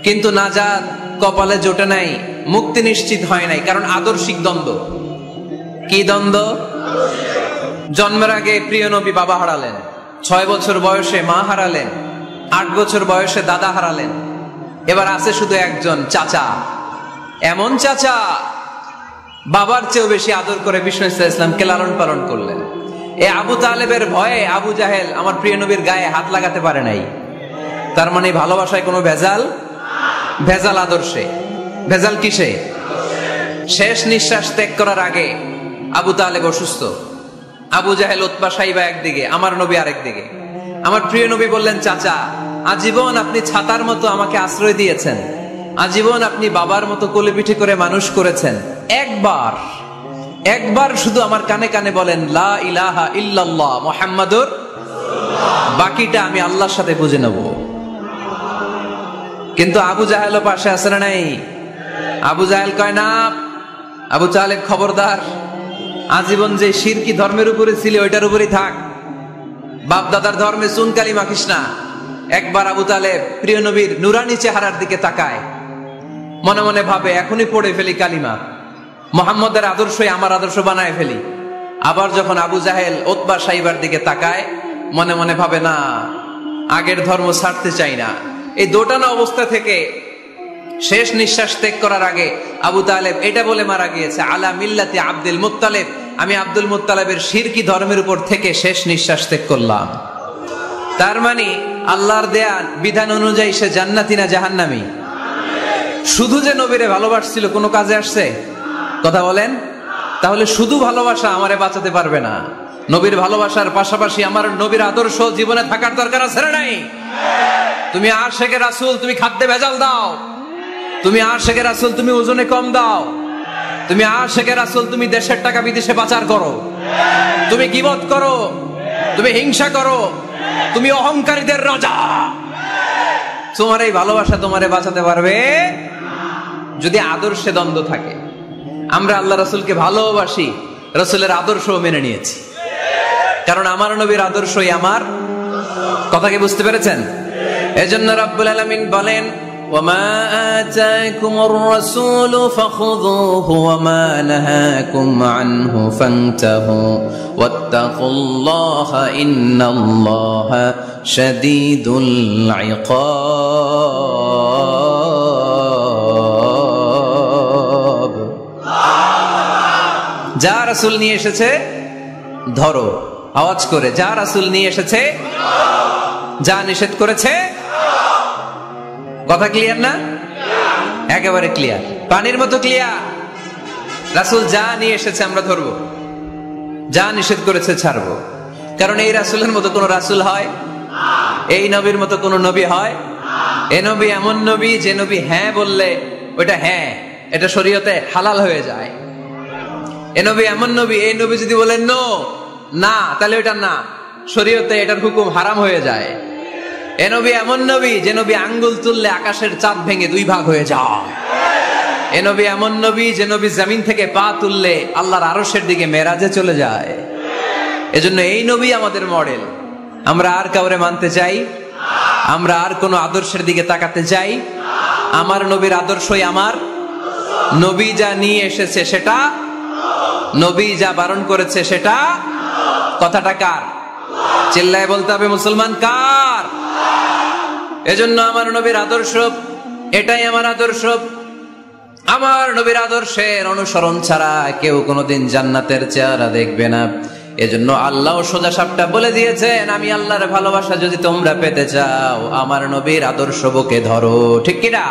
কিন্তু নাজাত কপালে জোটে নাই, মুক্তি নিশ্চিত হয় নাই, কারণ আদর্শিক দ্বন্দ্ব। কি দ্বন্দ্ব? জন্মের আগে প্রিয় নবী বাবা হারালেন, 6 বছর বয়সে মা হারালেন, 8 বছর বয়সে দাদা হারালেন, এবার আছে শুধু একজন চাচা। এমন চাচা বাবার চেয়েও বেশি আদর করে বিষ্ণু ইসলামকে লালন পালন করলেন। এই আবু তালেবের ভয়ে আবু জাহেল আমার প্রিয় নবীর গায়ে হাত লাগাতে পারে নাই। তার মানে ভালোবাসায় কোনো ভেজাল? ভেজাল আদর্শে। ভেজাল কিসে? শেষ নিঃশ্বাস ত্যাগ করার আগে আবু তালেব অসুস্থ, আবু জাহেল উতবা সাইবা একদিকে, আমার নবী আরেক দিকে। আমার প্রিয় নবী বললেন, চাচা আজীবন আপনি ছাতার মতো আমাকে আশ্রয় দিয়েছেন, আজীবন আপনি বাবার মতো কোলে পিঠে করে মানুষ করেছেন, একবার শুধু আমার কানে কানে বলেন লা ইলাহা ইল্লাল্লাহ মুহাম্মাদুর রাসূলুল্লাহ, বাকিটা আমি আল্লাহর সাথে বুঝে নেব। কিন্তু আবু জাহেলও পাশে আছে না নাই? আবু জাহেল কয় না, আবু তালেব খবরদার, আজীবন যে শিরকি ধর্মের উপরে ছিল ওইটার উপরেই থাক, বাপ দাদার ধর্মে চুনকালি মাখিস না। একবার আবু তালেব প্রিয় নবীর নুরানি চেহারার দিকে তাকায়, মনে মনে ভাবে এখনই পড়ে ফেলি কালিমা, মুহাম্মদের আদর্শই আমার আদর্শ বানায় ফেলি। আবার যখন আবু জাহেল উতবা সাইবার দিকে তাকায়, মনে মনে ভাবে না, আগের ধর্ম ছাড়তে চাই না। এই দোটানা অবস্থা থেকে শেষ নিঃশ্বাস ত্যাগ করার আগে আবু তালেব এটা বলে মারা গিয়েছে, আলা মিল্লাতি আব্দুল মুত্তালিব, আমি আব্দুল মুত্তালিবের শিরকি ধর্মের উপর থেকে শেষ নিঃশ্বাস ত্যাগ করলাম। তার মানে আল্লাহর দেয়া বিধান অনুযায়ী সে জান্নাতি না জাহান্নামী? শুধু যে নবীরে ভালোবাসছিল কোনো কাজে আসছে? কথা বলেন। তাহলে শুধু ভালোবাসা আমারে বাঁচাতে পারবে না, নবীর ভালোবাসার পাশাপাশি আমার নবীর আদর্শ জীবনে থাকার দরকার আছে না নাই? তুমি আশিকে রাসূল, তুমি খাদ্যে ভেজাল দাও, তুমি আশিকে রাসূল, তুমি ওজনে কম দাও, তুমি আশিকে রাসূল, তুমি দেশের টাকা বিদেশে পাচার করো, তুমি গীবত করো, তুমি হিংসা করো, তুমি অহংকারীদের রাজা, তোমার এই ভালোবাসা তোমারে বাঁচাতে পারবে যদি আদর্শে দ্বন্দ্ব থাকে। আমরা আল্লাহ রাসূলকে ভালোবাসি, রাসূলের আদর্শও মেনে নিয়েছি, কারণ আমার নবীর আদর্শই আমার। কথা কি বুঝতে পেরেছেন? এজন্য রাব্বুল আলামিন বলেন, ওয়ামা আতাকুমুর রাসূলু ফাখুযুহু ওয়ামা নাহাকুম আনহু ফান্তাহু ওয়াত্তাকুল্লাহা ইন্নাল্লাহা শাদীদুল ইকাব। যা রাসূল নিয়ে এসেছে ধরো, আওয়াজ করে, যা রাসূল নিয়ে এসেছে, যা নিষেধ করেছে। কথা ক্লিয়ার না? একেবারে ক্লিয়ার, পানির মতো ক্লিয়ার। রাসূল যা নিয়ে এসেছে আমরা ধরবো, যা নিষেধ করেছে ছাড়বো। কারণ এই রাসূলের মতো কোন রাসূল হয়? এই নবীর মতো কোন নবী হয়? এই নবী এমন নবী যে নবী হ্যাঁ বললে ওইটা হ্যাঁ, এটা শরীয়তে হালাল হয়ে যায়। এই নবী এমন নবী, এই নবী যদি বলেন নো, না, তাহলে ওইটা না, শরীয়তে এটার হুকুম হারাম হয়ে যায়। এ নবী এমন নবী যে নবী আঙ্গুল তুললে আকাশের চাঁদ ভেঙে 2 ভাগ হয়ে যায়। এ নবী এমন নবী যে নবী জমিন থেকে পা তুললে আল্লাহর আরশের দিকে মেরাজে চলে যায়। এজন্য এই নবী আমাদের মডেল। আমরা আর কাউরে মানতে চাই? আমরা আর কোন আদর্শের দিকে তাকাতে চাই? আমার নবীর আদর্শই আমার। নবী যা নিয়ে এসেছে সেটা, নবী যা বারণ করেছে সেটা। কথাটা কার? চিল্লায় বলতে হবে মুসলমান, কার? এজন্য আমার নবীর আদর্শ এটাই আমার আদর্শ। আমার নবীর আদর্শের অনুসরণ ছাড়া কেউ কোনোদিন জান্নাতের চেহারা দেখবে না। এজন্য আল্লাহ সোজা সাপটা বলে দিয়েছেন, আমি আল্লাহর ভালোবাসা যদি তোমরা পেতে চাও আমার নবীর আদর্শ বুকে ধরো। ঠিক কিনা?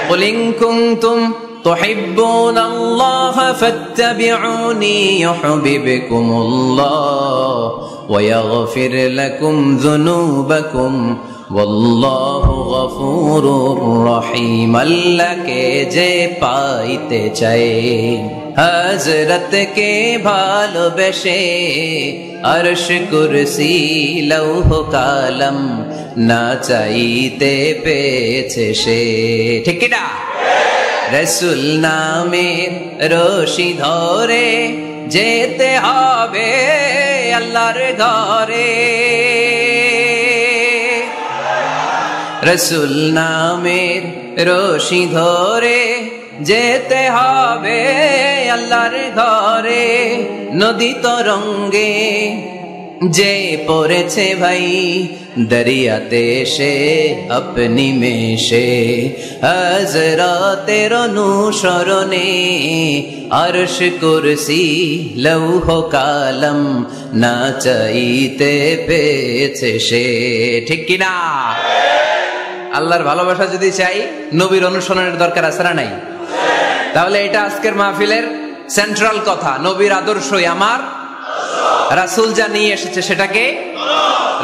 কুল ইন কুনতুম তুহিব্বুনাল্লাহা ফাত্তাবিউনি ইউহিব্বুকুমুল্লাহ ওয়া ইয়াগফির লাকুম যুনুবাকুম ওয়াল্লাহু গফুরুর রহিম। আল্লাহকে যে পাইতে চায় হযরতকে ভালোবেসে আরশ কুরসি লৌহ কালাম না চাইতে পেয়েছে সে। ঠিক কি না? রাসূল নামের রশি ধরে যেতে হবে আল্লাহর ঘরে। রসুল নামের রশি ধরে যেতে হবে আল্লাহর ঘরে। নদী তরঙ্গে যে পড়েছে ভাই দরিয়াতে সে আপনি মেশে, হযরতের অনুসরণে আরশ কুরসি লৌহ কালাম না চাইতে পেয়েছে সে। ঠিক কিনা? আল্লাহর ভালোবাসা যদি চাই নবীর অনুসরণের দরকার আছে না নাই? তাহলে এটা আজকের মাহফিলের সেন্ট্রাল কথা, নবীর আদর্শই আমার। রাসূল যা নিয়ে এসেছে সেটাকে,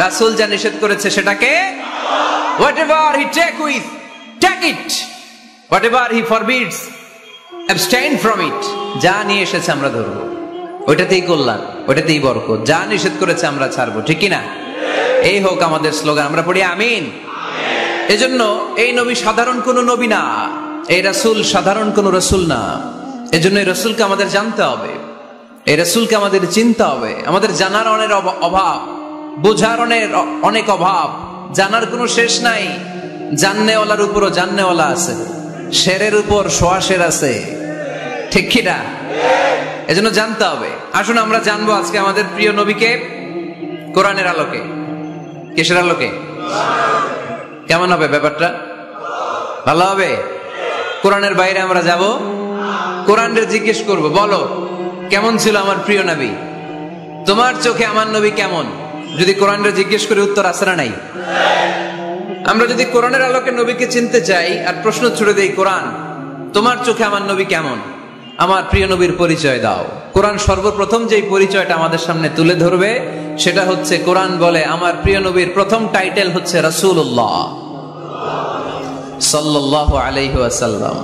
রাসূল যা নিষেধ করেছে সেটাকে, whatever he take it, whatever he forbids, abstain from it। যা নিয়ে এসেছে আমরা ধরবো, ওইটাতেই কল্যাণ, ওইটাতেই বরকত। যা নিষেধ করেছে আমরা ছাড়বো। ঠিক কিনা? এই হোক আমাদের স্লোগান, আমরা পড়ি আমিন। এজন্য এই নবী সাধারণ কোন নবী না, এই রাসূল সাধারণ কোন রাসূল না। এজন্য এই রাসূলকে আমাদের জানতে হবে, এই রাসূলকে আমাদের চিনতে হবে। আমাদের জানার অনেক অভাব, বোঝার অনেক অভাব, জানার কোনো শেষ নাই। জাননেওয়ালার উপরও জাননেওয়ালা আছে, শেরের উপর সোয়া শের আছে। ঠিক কি না? এজন্য জানতে হবে। আসুন আমরা জানবো আজকে আমাদের প্রিয় নবীকে কোরআনের আলোকে। কিসের আলোকে? কেমন হবে ব্যাপারটা? ভালো হবে? কোরআনের বাইরে আমরা যাব, কোরআনের জিজ্ঞেস করব, বলো কেমন ছিল আমার প্রিয় নবী? তোমার চোখে আমার নবী কেমন? যদি কোরআনের জিজ্ঞেস করে উত্তর আছে না নাই? আমরা যদি কোরআনের আলোকে নবীকে চিনতে চাই আর প্রশ্ন ছুড়ে দেই, কোরআন তোমার চোখে আমার নবী কেমন? আমার প্রিয় নবীর পরিচয় দাও। কোরআন সর্বপ্রথম যেই পরিচয়টা আমাদের সামনে তুলে ধরবে সেটা হচ্ছে, কোরআন বলে আমার প্রিয় নবীর প্রথম টাইটেল হচ্ছে রাসূলুল্লাহ সাল্লাল্লাহু আলাইহি ওয়াসাল্লাম।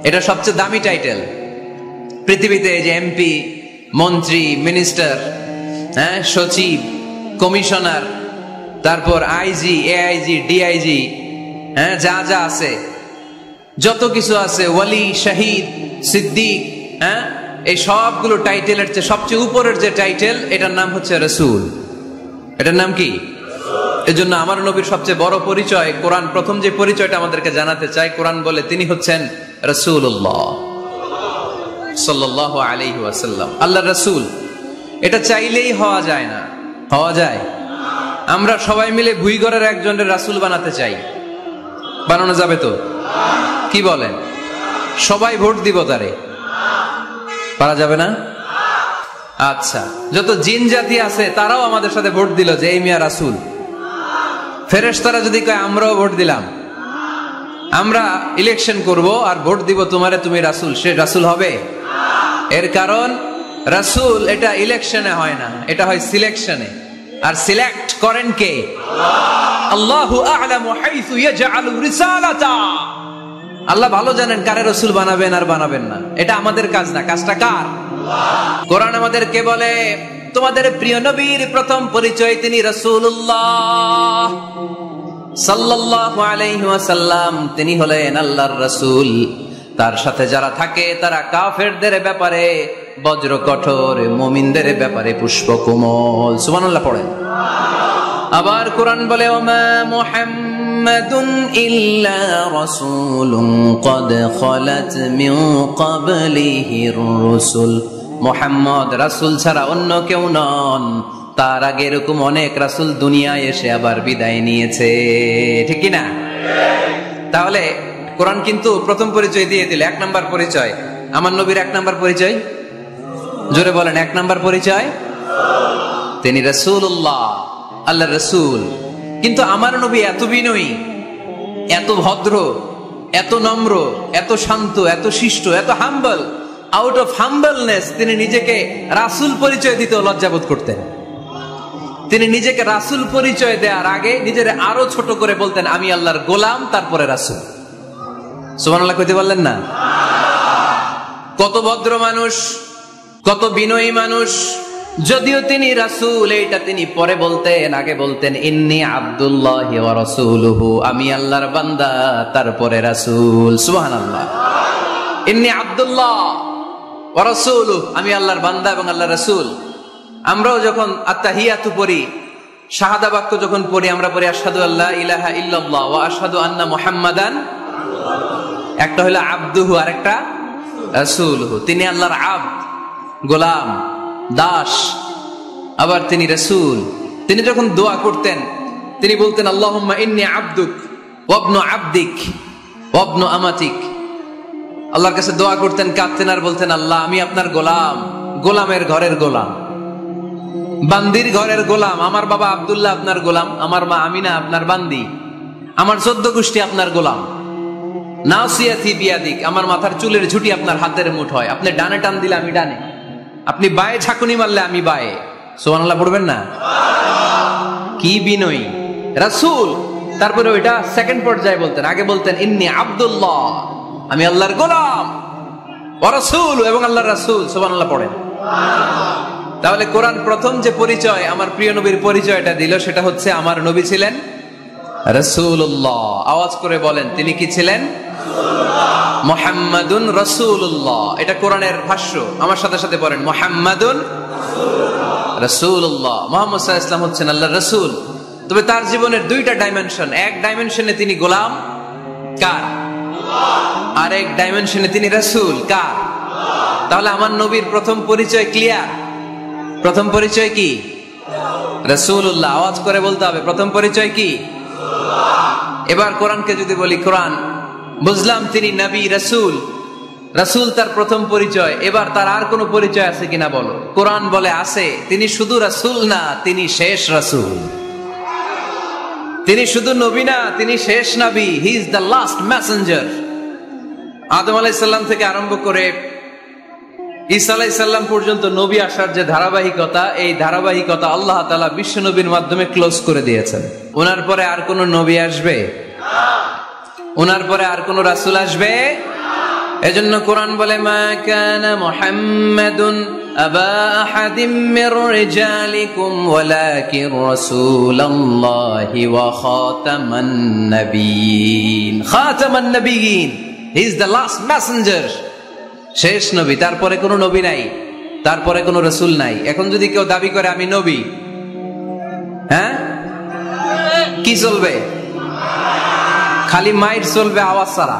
এটা সবচেয়ে দামি টাইটেল পৃথিবীতে। যে এমপি, মন্ত্রী, মিনিস্টার, সচিব, কমিশনার, তারপর আইজি, এআইজি, ডিআইজি, যা যা আছে, যত কিছু আছে, ওয়ালি, শহীদ, সিদ্দিক, এই সবগুলো টাইটেলের চেয়ে সবচেয়ে উপরের যে টাইটেল, এটার নাম হচ্ছে রাসূল। এটার নাম কি? এজন্য আমার নবীর সবচেয়ে বড় পরিচয়, কোরআন প্রথম যে পরিচয়টা আমাদেরকে জানাতে চায়, কোরআন বলে তিনি হচ্ছেন রাসূলুল্লাহ সাল্লাল্লাহু আলাইহি ওয়াসাল্লাম, আল্লাহর রাসূল। এটা চাইলেই হওয়া যায় না। হওয়া যায়? আমরা সবাই মিলে ভুইগড়ের একজনের রাসূল বানাতে চাই, বানানো যাবে তো? কি বলেন? সবাই ভোট দিব তারে? পারা যাবে না? আচ্ছা, যত জিন জাতি আছে তারাও আমাদের সাথে ভোট দিল যে এই মিয়া রাসূল। ফেরেশতারা যদি কয় আমরাও ভোট দিলাম, আমরা ইলেকশন করব আর ভোট দিব তোমারে, তুমি রাসূল, সে রাসূল হবে? এর কারণ রাসূল এটা ইলেকশনে হয় না, এটা হয় সিলেকশনে। আর সিলেক্ট করেন কে? আল্লাহু আ'লামু হাইসু ইয়াজআলু রিসালাতা। আল্লাহ ভালো জানেন কারে রাসূল বানাবেন আর বানাবেন না। এটা আমাদের কাজ না, কাজটা কার? কোরআন আমাদেরকে বলে তোমাদের প্রিয় নবীর প্রথম পরিচয় তিনি রাসূলুল্লাহ সাল্লাল্লাহু আলাইহি ওয়াসাল্লাম। তিনি হলেন আল্লাহর রাসূল। তার সাথে যারা থাকে তারা কাফেরদের ব্যাপারে বজ্র কঠোর, মুমিনদের ব্যাপারে পুষ্প কোমল। সুবহানাল্লাহ পড়েন। আবার কোরআন বলে ওমা মুহাম্মাদুন ইল্লা রাসূলুন ক্বাদ খালাত মিন ক্বাবলিহির রাসূল। মুহাম্মদ রাসূল ছাড়া অন্য কেউ নন, তার আগে এরকম অনেক রাসূল দুনিয়ায় এসে আবার বিদায় নিয়েছে। ঠিক কি না? তাহলে কোরআন কিন্তু প্রথম পরিচয় দিয়ে দিল, 1 নাম্বার পরিচয়। আমার নবীর 1 নাম্বার পরিচয়, জোরে বলেন, 1 নাম্বার পরিচয় তিনি রাসূলুল্লাহ, আল্লাহর রাসূল। কিন্তু আমার নবী এত বিনয়ী, এত ভদ্র, এত নম্র, এত শান্ত, এত শিষ্ট, এত হাম্বল। আউট অফ হাম্বলনেস তিনি নিজেকে রাসূল পরিচয় দিতে লজ্জাবোধ করতেন। তিনি নিজেকে রাসূল পরিচয় দেওয়ার আগে নিজের আরো ছোট করে বলতেন আমি আল্লাহর গোলাম, তারপরে রাসূল। সুবহানাল্লাহ কইতে বললেন না? কত ভদ্র মানুষ, কত বিনয়ী মানুষ। যদিও তিনি রাসূল, এইটা তিনি পরে বলতেন, আগে বলতেন ইন্নী আব্দুল্লাহি ওয়া রাসূলুহু, আমি আল্লাহর বান্দা, তারপরে রাসূল। সুবহানাল্লাহ। ইন্নী আব্দুল্লাহ ওয়া রাসূলুহু, আমি আল্লাহর বান্দা এবং আল্লাহর রাসূল। আমরাও যখন আত্তাহিয়াতু পড়ি, শাহাদা বাক্য যখন পড়ি আমরা পড়ি আশহাদু আল্লা ইলাহা ইল্লাল্লাহ ওয়া আশহাদু আন্না মুহাম্মাদান, একটা হলো আবদুহু আর একটা রাসূলুহু। তিনি আল্লাহর আবদ, গোলাম, দাস, আবার তিনি রাসূল। তিনি যখন দোয়া করতেন তিনি বলতেন আল্লাহুম্মা ইন্নী আবদুক ওয়া ইবনু আবদিক ওয়া ইবনু আমাতিক। আল্লাহর কাছে দোয়া করতেন, কাঁদতেন আর বলতেন আল্লাহ আমি আপনার গোলাম, গোলামের ঘরের গোলাম, বান্দির ঘরের গোলাম। আমার বাবা আব্দুল্লাহ আপনার গোলাম, আমার মা আমিনা আপনার বান্দি, আমার 14 গোষ্ঠী আপনার গোলাম। নাসিয়াতি বিয়াদিক, আমার মাথার চুলের ঝুঁটি আপনার হাতের মুঠোয়, আপনি ডানে টান দিলে আমি ডানে, আপনি বায়ে ঝাঁকুনি মারলে আমি বায়ে। সুবহানাল্লাহ পড়বেন না? কি বিনয়ী রাসূল। তারপরে ওইটা সেকেন্ড পর্যায়ে বলতেন, আগে বলতেন ইন্নী আব্দুল্লাহ, আমি আল্লাহর গোলাম, ওয়া রাসূল, এবং আল্লাহর রাসূল। সুবহানাল্লাহ পড়েন। তাহলে কোরআন প্রথম যে পরিচয় আমার প্রিয় নবীর পরিচয়টা দিল সেটা হচ্ছে আমার নবী ছিলেন রাসূলুল্লাহ। আওয়াজ করে বলেন তিনি কি ছিলেন? মুহাম্মাদুন রাসূলুল্লাহ। এটা কোরআনের ভাষ্য, আমার সাথে সাথে পড়েন মুহাম্মাদুন রাসূলুল্লাহ। মুহাম্মদ সাল্লাল্লাহু আলাইহি ওয়াসাল্লাম হচ্ছেন আল্লাহর রাসূল। তবে তার জীবনের দুইটা ডাইমেনশন, এক ডাইমেনশনে তিনি গোলাম, কার? আর এক ডাইমেনশনে তিনি রাসূল, কার? তাহলে আমার নবীর প্রথম পরিচয় ক্লিয়ার। প্রথম পরিচয় কি? রাসূলুল্লাহ। আওয়াজ করে বলতে হবে প্রথম পরিচয় কি? এবার কোরআনকে যদি বলি, কোরআন বুঝলাম তিনি নবী রাসূল, রাসূল তার প্রথম পরিচয়, এবার তার আর কোনো পরিচয় আছে কিনা বলো? কোরআন বলে আছে। তিনি শুধু রাসূল না, তিনি শেষ রাসূল। তিনি শুধু নবী না, তিনি শেষ নবী। He is the last messenger. আদম আলাইহিস সালাম থেকে আরম্ভ করে ঈসা আলাইহিস সালাম পর্যন্ত নবী আসার যে ধারাবাহিকতা, এই ধারাবাহিকতা আল্লাহ তাআলা বিশ্ব নবীর মাধ্যমে ক্লোজ করে দিয়েছেন। ওনার পরে আর কোন নবী আসবে? ওনার পরে আর কোন রাসূল আসবে? এজন্য কোরআন বলে মা কানা মুহাম্মাদুন আবা আহাদিম মির রিজালিকুম ওয়ালাকিন রাসূলুল্লাহি ওয়া খাতামান নাবিয়িন। খাতামান নাবিয়িন, he is the last messenger, শেষ নবী। তারপরে কোনো নবী নাই, তারপরে কোনো রাসূল নাই। এখন যদি কেউ দাবি করে আমি নবী, হ্যাঁ কি চলবে? খালি মাইর চলবে, আওয়াজ ছাড়া।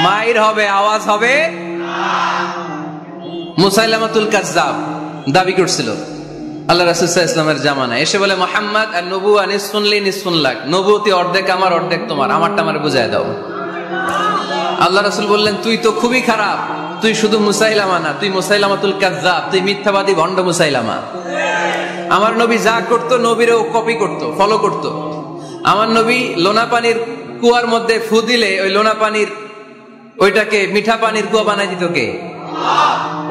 মাইর হবে, আওয়াজ হবে। মুসাইলামাতুল কাজ্জাব দাবি করছিল আল্লাহ রাসূল সাল্লাল্লাহু আলাইহি ওয়াসাল্লামের জামানায়, এসে বলে মুহাম্মদ আর নবুয়া নিসফুন লি নিসফুন লাক, নবুয়তি অর্ধেক আমার অর্ধেক তোমার, আমারটা আমারে বুঝায় দাও। আল্লাহ রাসূল বললেন তুই তো খুবই খারাপ, তুই শুধু মুসাইলামা না, তুই মুসাইলামাতুল কাজ্জাব, তুই মিথ্যাবাদী ভণ্ড মুসাইলামা। আমার নবী যা করতো নবীরও কপি করতো, ফলো করতো। আমার নবী লোনা পানির কুয়ার মধ্যে ফু দিলে ওই লোনা পানির ওইটাকে মিঠা পানির কুয়া বানাই দিত কে?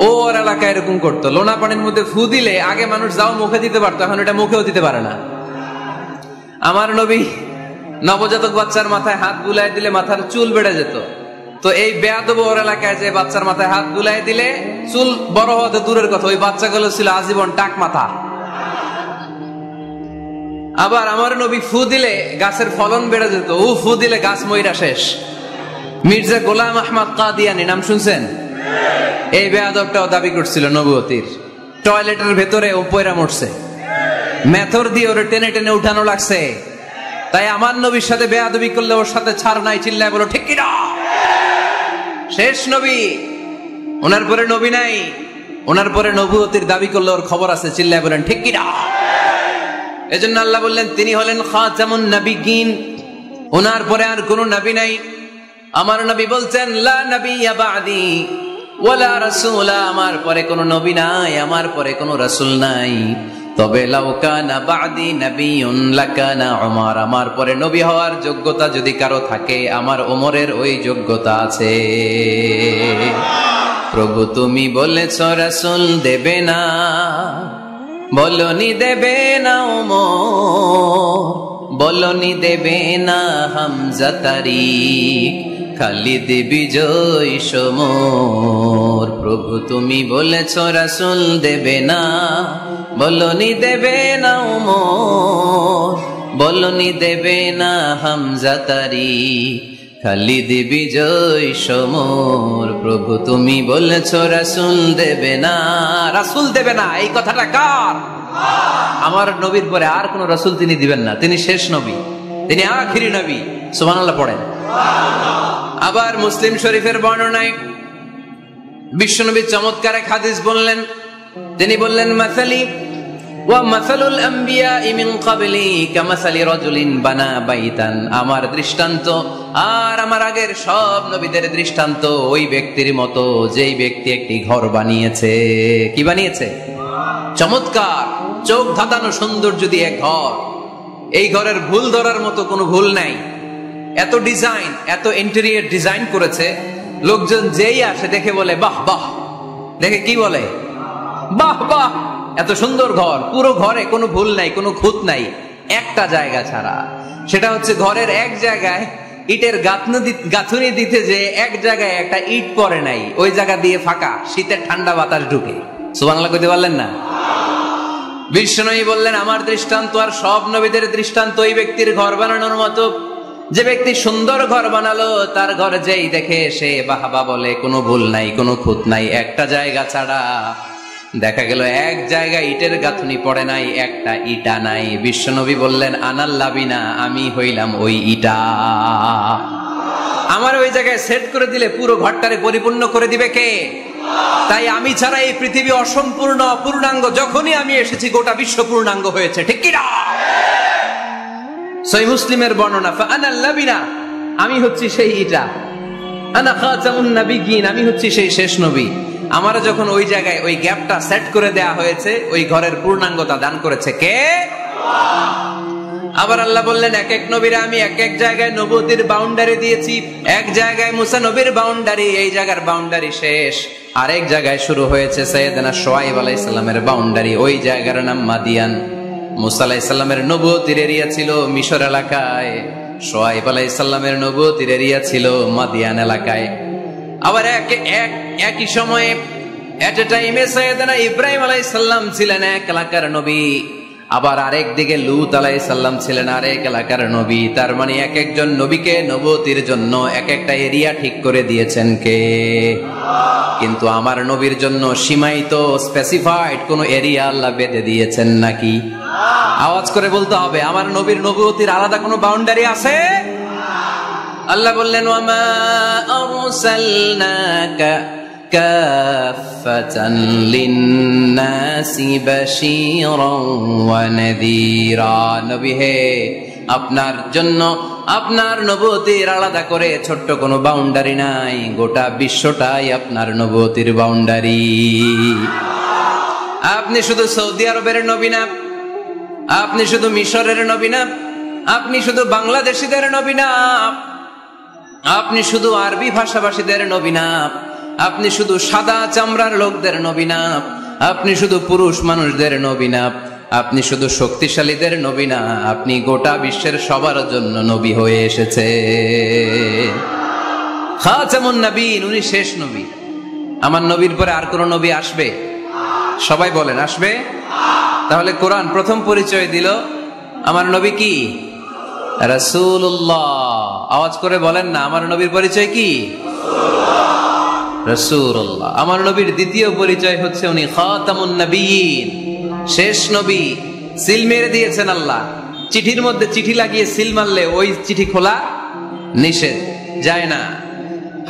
ওর এলাকায় এরকম করতো। লোনা পানির মধ্যে ফু দিলে আগে মানুষ যাও মুখে দিতে পারতো, এখন এটা মুখেও দিতে পারে না। আমার নবী নবজাতক বাচ্চার মাথায় হাত বুলাই দিলে মাথার চুল বেড়ে যেত। তো এই বেয়াদব ওর এলাকায় যে বাচ্চার মাথায় হাত বুলাই দিলে চুল বড় হতে দূরের কথা, ওই বাচ্চাগুলো ছিল আজীবন টাক মাথা। আবার আমার নবী ফু দিলে গাছের ফলন বেড়ে যেত, ও ফু দিলে গাছ মইরা শেষ। মির্জা গোলাম আহমদ কাদিয়ানি নাম শুনছেন? এই বেয়াদবটাও দাবি করছিল নবুয়তির। টয়লেটের ভেতরে ও পয়রা মরছে, মেথর দিয়ে ওরে টেনে টেনে উঠানো লাগছে। তাই আমার নবীর সাথে বেয়াদবি করলে ওর সাথে ছাড় নাই, চিল্লায় বলো ঠিক কিনা? শেষ নবী, ওনার পরে নবী নাই। ওনার পরে নবুয়তির দাবি করলে ওর খবর আছে, চিল্লায় বলেন ঠিক কিনা? এজন্য আল্লাহ বললেন তিনি হলেন খাতামুন নাবিয়্যিন, ওনার পরে আর কোন নবী নাই। আমার নবী বলছেন লা নাবিয়্যা বা'দি ওয়ালা রাসূলা, আমার পরে কোন নবী নাই, আমার পরে কোন রাসূল নাই। তবে লাউ কানা বা'দি নাবিয়্যুন লাকানা উমর, আমার পরে নবী হওয়ার যোগ্যতা যদি কারো থাকে আমার ওমরের ওই যোগ্যতা আছে। প্রভু তুমি বলেছ রাসূল দেবে না, বলনি দেবে না ওমর, বলনি দেবে না হামজা তারিক, খালিদ বিজয় সমর। প্রভু তুমি বলেছ রাসূল দেবে না, বলনি দেবে না ওমর, বলনি দেবে না হামজা তারিক, খালিদ বিজয় সমর। প্রভু তুমি বলেছ রাসূল দেবে না। রাসূল দেবে না এই কথাটা কার? আমার নবীর পরে আর কোন রাসূল তিনি দিবেন না, তিনি শেষ নবী, তিনি আখিরি নবী। সুবহানাল্লাহ পড়েন। আবার মুসলিম শরীফের বর্ণনায় বিশ্বনবী চমৎকার এক হাদিস বললেন, তিনি বললেন মাসালি ওয়া মাসালুল আমবিয়াই মিন ক্বাবলি কামাসালি রাজুলিন বানা বাইতান, আমার দৃষ্টান্ত আর আমার আগের সব নবীদের দৃষ্টান্ত ওই ব্যক্তির মতো যেই ব্যক্তি একটি ঘর বানিয়েছে। কি বানিয়েছে? চমৎকার চোখ ধাঁধানো সৌন্দর্য দিয়ে ঘর। এই ঘরের ভুল ধরার মতো কোনো ভুল নাই। এত ডিজাইন, এত ইন্টেরিয়র ডিজাইন করেছে, লোকজন যেই আসে দেখে বলে বাহ বাহ। দেখে কি বলে? বাহ বাহ। এত সুন্দর ঘর, পুরো ঘরে কোনো ভুল নাই, কোনো খুঁত নাই, একটা জায়গা ছাড়া। সেটা হচ্ছে ঘরের এক জায়গায় ইটের গাঁথুনি দিতে যে এক জায়গায় একটা ইট পড়ে নাই, ওই জায়গা দিয়ে ফাঁকা, শীতের ঠান্ডা বাতাস ঢুকে। সুবহানাল্লাহ কইতে পারলেন না? বিশ্বনবী বললেন আমার দৃষ্টান্ত আর সব নবীদের দৃষ্টান্ত ওই ব্যক্তির ঘর বানানোর মতো, যে ব্যক্তি সুন্দর ঘর বানালো তার ঘর যেই দেখে সে বাহবা বলে, কোনো ভুল নাই, কোনো খুঁত নাই, একটা জায়গা ছাড়া। দেখা গেল এক জায়গায় ইটের গাঁথুনি পড়ে নাই, একটা ইটা নাই। বিশ্বনবী বললেন আনাল লাবিনা, আমি হইলাম ওই ইটা। আমার ওই জায়গায় সেট করে দিলে পুরো ঘরটারে পরিপূর্ণ করে দিবে কে? তাই আমি ছাড়া এই পৃথিবী অসম্পূর্ণ, অপূর্ণাঙ্গ। যখনই আমি এসেছি গোটা বিশ্ব পূর্ণাঙ্গ হয়েছে, ঠিক কি না? সহিহ মুসলিমের বর্ণনা, ফাআনাল লাবিনা, আমি হচ্ছি সেই ইটা, আনা খাতামুন নাবিয়্যিন, আমি হচ্ছি সেই শেষ নবী। আমারও যখন ওই জায়গায় ওই গ্যাপটা সেট করে দেয়া হয়েছে, ওই ঘরের পূর্ণাঙ্গতা দান করেছে কে? আবার আল্লাহ বললেন এক এক নবীরা আমি এক এক জায়গায় নবুয়তের বাউন্ডারি দিয়েছি। এক জায়গায় মুসা নবীর বাউন্ডারি, এই জায়গার বাউন্ডারি শেষ। আরেক জায়গায় শুরু হয়েছে সাইয়েদনা শুআয়ব আলাইহিস সালামের বাউন্ডারি, ওই জায়গার নাম মাদিয়ান। মুসা আলাইহিস সালামের নবুয়তের এরিয়া ছিল মিশর এলাকায়, শুআয়ব আলাইহিস সালামের নবুয়তের এরিয়া ছিল মাদিয়ান এলাকায়। আবার একই সময়ে এট এ টাইমে সাইয়েদনা ইব্রাহিম আলাইহিস সালাম ছিলেন এক এলাকার নবী, আবার আরেক দিকে লূত আলাইহিস সালাম ছিলেন আরেক এলাকার নবী। তার মানে এক একজন নবীকে নবুয়তির জন্য এক একটা এরিয়া ঠিক করে দিয়েছেন কে? কিন্তু আমার নবীর জন্য সীমায়িত স্পেসিফাইড কোন এরিয়া আল্লাহ বেঁধে দিয়েছেন নাকি? আওয়াজ করে বলতে হবে, আমার নবীর নবুয়তির আলাদা কোনো বাউন্ডারি আছে? আল্লাহ বললেন ওয়ামা আরসালনাকা কাফাতান লিন্নাসি বাশীরান ওয়া নাযীরা, নবী হে আপনার জন্য আপনার নবুয়তির আলাদা করে ছোট্ট কোনো বাউন্ডারি নাই, গোটা বিশ্বটাই আপনার নবুয়তির বাউন্ডারি। আপনি শুধু সৌদি আরবের নবী না, আপনি শুধু মিশরের নবী না, আপনি শুধু বাংলাদেশিদের নবী না, আপনি শুধু আরবি ভাষাভাষীদের নবী না, আপনি শুধু সাদা চামড়ার লোকদের নবী না, আপনি শুধু পুরুষ মানুষদের নবী না, আপনি শুধু শক্তিশালীদের নবী না, আপনি গোটা বিশ্বের সবার জন্য নবী হয়ে এসেছে। খাতামুন নবীন, উনি শেষ নবী। আমার নবীর পরে আর কোন নবী আসবে? সবাই বলেন আসবে? তাহলে কোরআন প্রথম পরিচয় দিল আমার নবী কি? রাসূলুল্লাহ। আওয়াজ করে বলেন না, আমার নবীর পরিচয় কি? রাসূলুল্লাহ। আমার নবীর দ্বিতীয় পরিচয় হচ্ছে উনি খাতামুন নবিয়্যিন, শেষ নবী। সিল মেরে দিয়েছেন আল্লাহ। চিঠির মধ্যে চিঠি লাগিয়ে সিল মারলে ওই চিঠি খোলা নিষেধ, যায় না।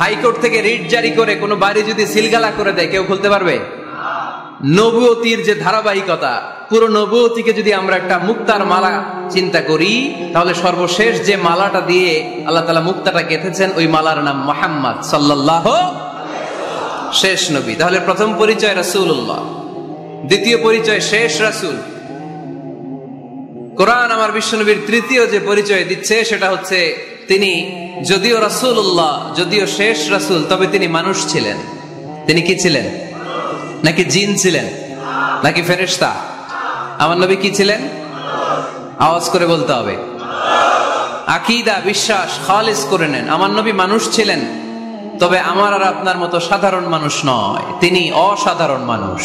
হাইকোর্ট থেকে রিট জারি করে কোনো বাড়ি যদি সিলগালা করে দেয় কেউ খুলতে পারবে? নবুয়তির যে ধারাবাহিকতা, পুরো নবুয়তিকে যদি আমরা একটা মুক্তার মালা চিন্তা করি, তাহলে সর্বশেষ যে মালাটা দিয়ে আল্লাহ তাআলা মুক্তাটা গেঁথেছেন, ওই মালার নাম মুহাম্মদ সাল্লাল্লাহু, শেষ নবী। তাহলে প্রথম পরিচয় রাসূলুল্লাহ, দ্বিতীয় পরিচয় শেষ রাসূল। কোরআন আমার বিশ্বনবীর তৃতীয় যে পরিচয় দিচ্ছে সেটা হচ্ছে তিনি যদিও রাসূলুল্লাহ, যদিও শেষ রাসূল, তবে তিনি মানুষ ছিলেন। তিনি কি ছিলেন? নাকি জিন ছিলেন? নাকি ফেরেশতা? আমার নবী কি ছিলেন? আওয়াজ করে বলতে হবে। আকীদা, বিশ্বাস খালিস করে নেন। আমার নবী মানুষ ছিলেন, তবে আমার আর আপনার মতো সাধারণ মানুষ নয়, তিনি অসাধারণ মানুষ।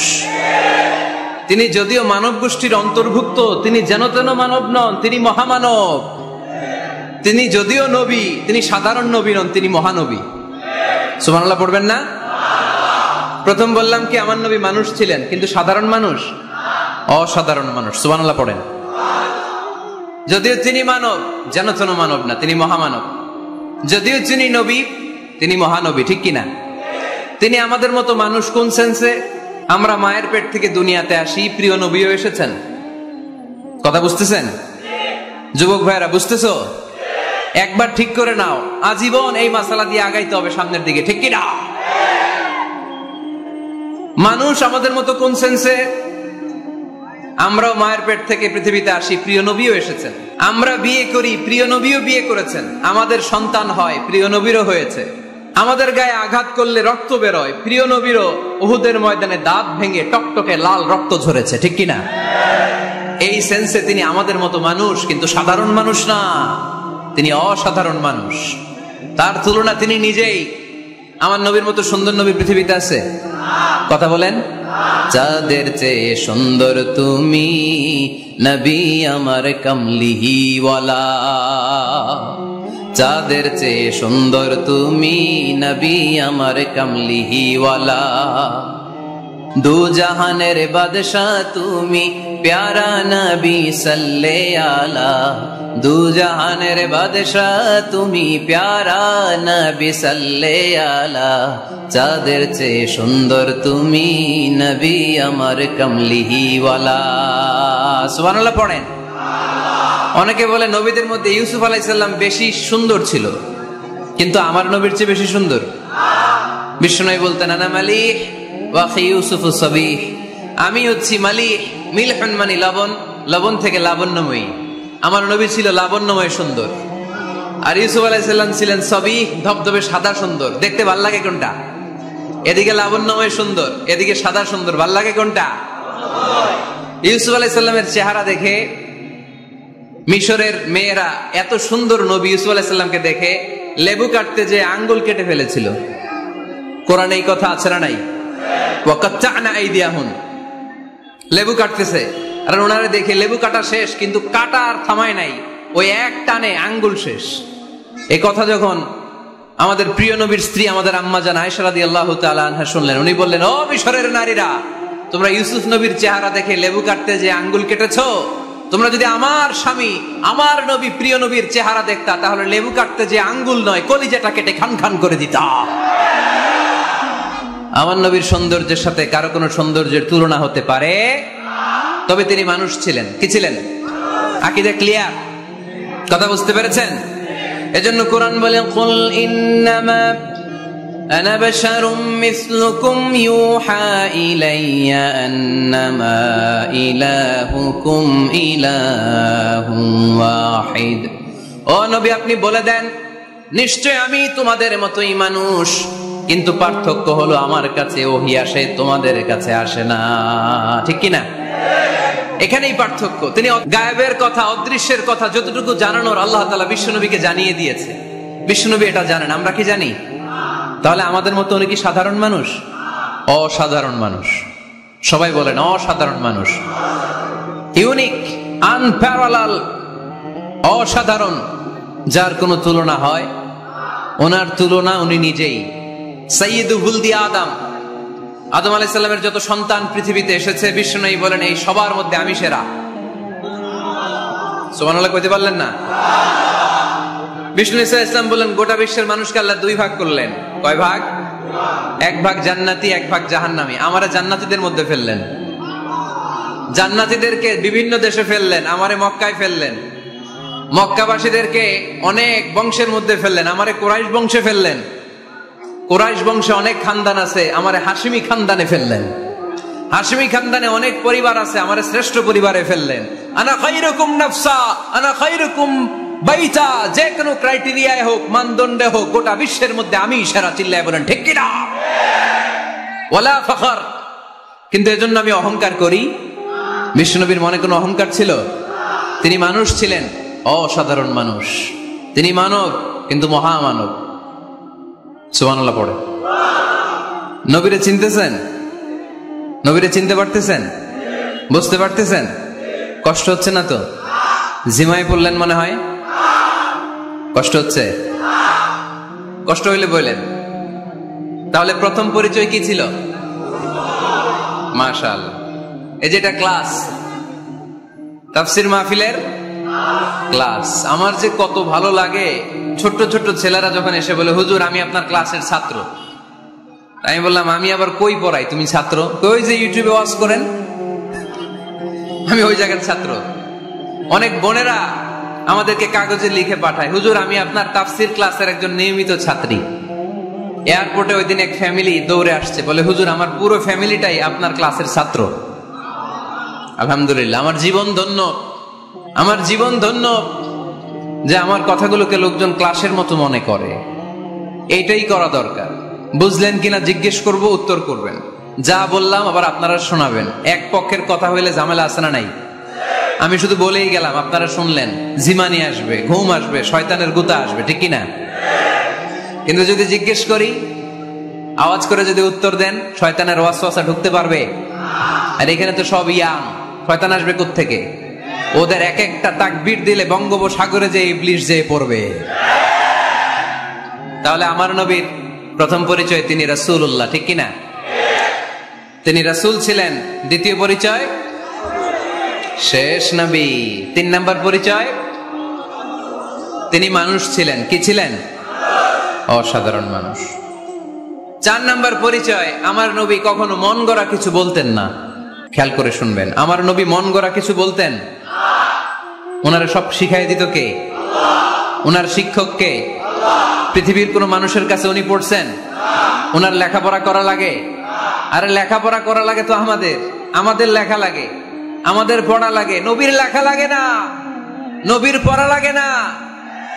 তিনি যদিও মানব গোষ্ঠীর অন্তর্ভুক্ত, তিনি যেন তেন মানব নন, তিনি মহামানব। তিনি যদিও নবী, তিনি সাধারণ নবী নন, তিনি মহানবী। সুবহানাল্লাহ পড়বেন না? প্রথম বললাম কি আমার নবী মানুষ ছিলেন, কিন্তু সাধারণ মানুষ। অসাধারণ মানুষ। সুবহানাল্লাহ পড়েন। যদিও তিনি মানব, যেন তেন মানব না, তিনি মহামানব। যদিও তিনি নবী, তিনি মহানবী, ঠিক কিনা? তিনি আমাদের মতো মানুষ কোন সেন্সে? আমরা মায়ের পেট থেকে দুনিয়াতে আসি, প্রিয় নবীও এসেছেন। কথা বুঝতেছেন? যুবক ভাইরা বুঝতেছো? একবার ঠিক করে নাও, আজীবন এই মাসালা দিয়ে আগাইতে হবে সামনের দিকে, ঠিক কিনা? মানুষ আমাদের মতো কোন সেন্সে? আমরাও মায়ের পেট থেকে পৃথিবীতে আসি, প্রিয় নবীও এসেছেন। আমরা বিয়ে করি, প্রিয় নবীও বিয়ে করেছেন। আমাদের সন্তান হয়, প্রিয় নবীরও হয়েছে। আমাদের গায়ে আঘাত করলে রক্ত বেরোয়, প্রিয় নবীরও উহুদের ময়দানে দাঁত ভেঙে টকটকে লাল রক্ত ঝরেছে, ঠিক কিনা? এই সেন্সে তিনি আমাদের মতো মানুষ, কিন্তু সাধারণ মানুষ না, তিনি অসাধারণ মানুষ। তার তুলনা তিনি নিজেই। আমার নবীর মতো সুন্দর নবী পৃথিবীতে আছে? কথা বলেন। চাঁদের চেয়ে সুন্দর তুমি নবী আমার কামলিওয়ালা, চাঁদের চেয়ে সুন্দর তুমি নবী আমার কামলিওয়ালা, দু জাহানের বাদশাহ তুমি প্যারা নবী সাল্লে আলা, দু জাহানের বাদশাহ তুমি প্যারা নবী সাল্লে আলা, চাঁদের চেয়ে সুন্দর তুমি নবী আমার কামলিওয়ালা। সুবহানাল্লাহ পড়েন। অনেকে বলে নবীদের মধ্যে ইউসুফ আলাইহিস সালাম বেশি সুন্দর ছিল, কিন্তু আমার নবীর চেয়ে বেশি সুন্দর। বিষ্ণু বলতেন আনা মালিহ ওয়া ইউসুফু সাবিহ, আমি হচ্ছি মালিহ, মিলহুন মানে লবণ, লবণ থেকে লাবণ্যময়ী। আমার নবী ছিল লাবণ্যময় সুন্দর, আর ইউসুফ আলাইহিস সালাম ছিলেন সাবিহ, ধবধবে সাদা সুন্দর। দেখতে ভাল লাগে কোনটা? এদিকে লাবণ্যময় সুন্দর, এদিকে সাদা সুন্দর, ভাল লাগে কোনটা? ইউসুফ আলাইহিস সালামের চেহারা দেখে মিশরের মেয়েরা এত সুন্দর নবী ইউসুফ আলাইহিস সালামকে দেখে লেবু কাটতে যে আঙ্গুল কেটে ফেলেছিল। কোরআনে এই কথা আছে না নাই? ওয়াকাত্তা'না আইদিয়াহুম, লেবু কাটতেছে, আর ওনারে দেখে লেবু কাটা শেষ, কিন্তু কাটা আর থামায় নাই, ওই এক টানে আঙ্গুল শেষ। এই কথা যখন আমাদের প্রিয় নবীর স্ত্রী আমাদের আম্মা জান আয়েশা রাদিয়াল্লাহু তাআলা আনহা শুনলেন, উনি বললেন, ও মিশরের নারীরা, তোমরা ইউসুফ নবীর চেহারা দেখে লেবু কাটতে যে আঙ্গুল কেটেছো, তোমরা যদি আমার স্বামী আমার নবী প্রিয় নবীর চেহারা দেখতা, তাহলে লেবু কাটতে যে আঙ্গুল নয়, কলিজাটা কেটে খান খান করে দিতা। আমার নবীর সৌন্দর্যের সাথে কারো কোনো সৌন্দর্যের তুলনা হতে পারে? তবে তিনি মানুষ ছিলেন। কি ছিলেন? আকীদা ক্লিয়ার? কথা বুঝতে পেরেছেন? এজন্য কোরআন বলে, কুল ইন্নামা আনা বাশারুম মিসলুকুম ইউহা ইলাইয়া আন্নামা ইলাহুকুম ইলাহুম ওয়াহিদ। ও নবী, আপনি বলে দেন, নিশ্চয় আমি তোমাদের মতোই মানুষ, কিন্তু পার্থক্য হলো আমার কাছে ওহী আসে, তোমাদের কাছে আসে না। ঠিক কিনা? এখানেই পার্থক্য। তিনি গায়েবের কথা, অদৃশ্যের কথা যতটুকু জানানোর আল্লাহ তাআলা বিশ্বনবীকে জানিয়ে দিয়েছে। বিশ্বনবী এটা জানেন, আমরা কি জানি? তাহলে আমাদের মতো উনি কি সাধারণ মানুষ? অসাধারণ মানুষ। সবাই বলেন অসাধারণ মানুষ। ইউনিক, আনপ্যারালাল, অসাধারণ, যার কোনো তুলনা হয়? ওনার তুলনা উনি নিজেই। সাইয়্যিদু ওয়ালদি আদম, আদম আলাইহিস সালামের যত সন্তান পৃথিবীতে এসেছে, বিশ্বনবী বলেন এই সবার মধ্যে আমি সেরা। সুবহানাল্লাহ কইতে পারলেন না? বিষ্ণু ইসা ইসলাম বলেন, গোটা বিশ্বের মানুষকে আল্লাহ দুই ভাগ করলেন। কয় ভাগ? এক ভাগ জান্নাতি, এক ভাগ জাহান্নামী। আমারে জান্নাতীদের মধ্যে ফেললেন। জান্নাতীদেরকে বিভিন্ন দেশে ফেললেন, আমারে মক্কায় ফেললেন। মক্কাবাসীদেরকে অনেক বংশের মধ্যে ফেললেন, আমারে কুরাইশ বংশে ফেললেন। কুরাইশ বংশে অনেক খানদান আছে, আমারে হাশিমি খানদানে ফেললেন। হাশিমি খানদানে অনেক পরিবার আছে, আমারে শ্রেষ্ঠ পরিবারে ফেললেন। আনা খায়রুকুম নাফসা আনা খায়রুকুম বাইতা, যে কোনো ক্রাইটেরিয়ায় হোক, মানদণ্ডে হোক, গোটা বিশ্বের মধ্যে আমি সেরা। চিল্লায় বলেন ঠিক কিনা? ওয়ালা ফখর। কিন্তু এজন্য আমি অহংকার করি? বিশ্বনবীর মনে কোনো অহংকার ছিল? তিনি মানুষ ছিলেন, অসাধারণ মানুষ। তিনি মানব, কিন্তু মহামানব। সুবহানাল্লাহ পড়ে। নবীরে চিনতেছেন? নবীরে চিনতে পারতেছেন? বুঝতে পারতেছেন? কষ্ট হচ্ছে না তো? জিমায় পড়লেন মনে হয়? কষ্ট হচ্ছে? কষ্ট হইলে বললেন। তাহলে প্রথম পরিচয় কি ছিল? মাশাআল্লাহ। এই যেটা ক্লাস, তাফসীর মাহফিলের ক্লাস। আমার যে কত ভালো লাগে ছোট্ট ছোট্ট ছেলেরা যখন এসে বলে, হুজুর আমি আপনার ক্লাসের ছাত্র। আমি বললাম, আমি আবার কই পড়াই, তুমি ছাত্র? ওই যে ইউটিউবে ওয়াজ করেন, আমি ওই জায়গার ছাত্র। অনেক বোনেরা আমাদেরকে কাগজে লিখে পাঠায়, হুজুর আমি আপনার তাফসীর ক্লাসের একজন নিয়মিত ছাত্রী। এয়ারপোর্টে ওই দিন এক ফ্যামিলি দৌড়ে আসছে, বলে হুজুর আমার পুরো ফ্যামিলিটাই আপনার ক্লাসের ছাত্র। আলহামদুলিল্লাহ, আমার জীবন ধন্য, আমার জীবন ধন্য যে আমার কথাগুলোকে লোকজন ক্লাসের মতো মনে করে। এইটাই করা দরকার। বুঝলেন কিনা জিজ্ঞেস করব, উত্তর করবেন। যা বললাম আবার আপনারা শোনাবেন। এক পক্ষের কথা হইলে ঝামেলা আছে না নাই? আমি শুধু বলেই গেলাম, আপনারা শুনলেন, জিমানি আসবে, ঘুম আসবে, শয়তানের গুতা আসবে, ঠিক কিনা? কিন্তু যদি জিজ্ঞেস করি, আওয়াজ করে যদি উত্তর দেন, শয়তানের ওয়াসওয়াসা ঢুকতে পারবে? আর এখানে তো সব ইয়াং, শয়তান আসবে কোত্থেকে? ওদের এক একটা তাকবীর দিলে বঙ্গোপসাগরে যে ইবলিশ যেয়ে পড়বে। তাহলে আমার নবীর প্রথম পরিচয় তিনি রাসূলুল্লাহ, ঠিক কিনা? তিনি রাসূল ছিলেন। দ্বিতীয় পরিচয় শেষ নবী। 3 নাম্বার পরিচয় তিনি মানুষ ছিলেন। কি ছিলেন? অসাধারণ মানুষ। 4 নাম্বার পরিচয়, আমার নবী কখনো মন গড়া কিছু বলতেন না। খেয়াল করে শুনবেন, আমার নবী মন গড়া কিছু বলতেন? ওনারা সব শিখাই দিত কে? ওনার শিক্ষক কে? পৃথিবীর কোন মানুষের কাছে উনি পড়ছেন? ওনার লেখাপড়া করা লাগে? আরে লেখাপড়া করা লাগে তো আমাদের লেখা লাগে, আমাদের পড়া লাগে। নবীর লেখা লাগে না, নবীর পড়া লাগে না।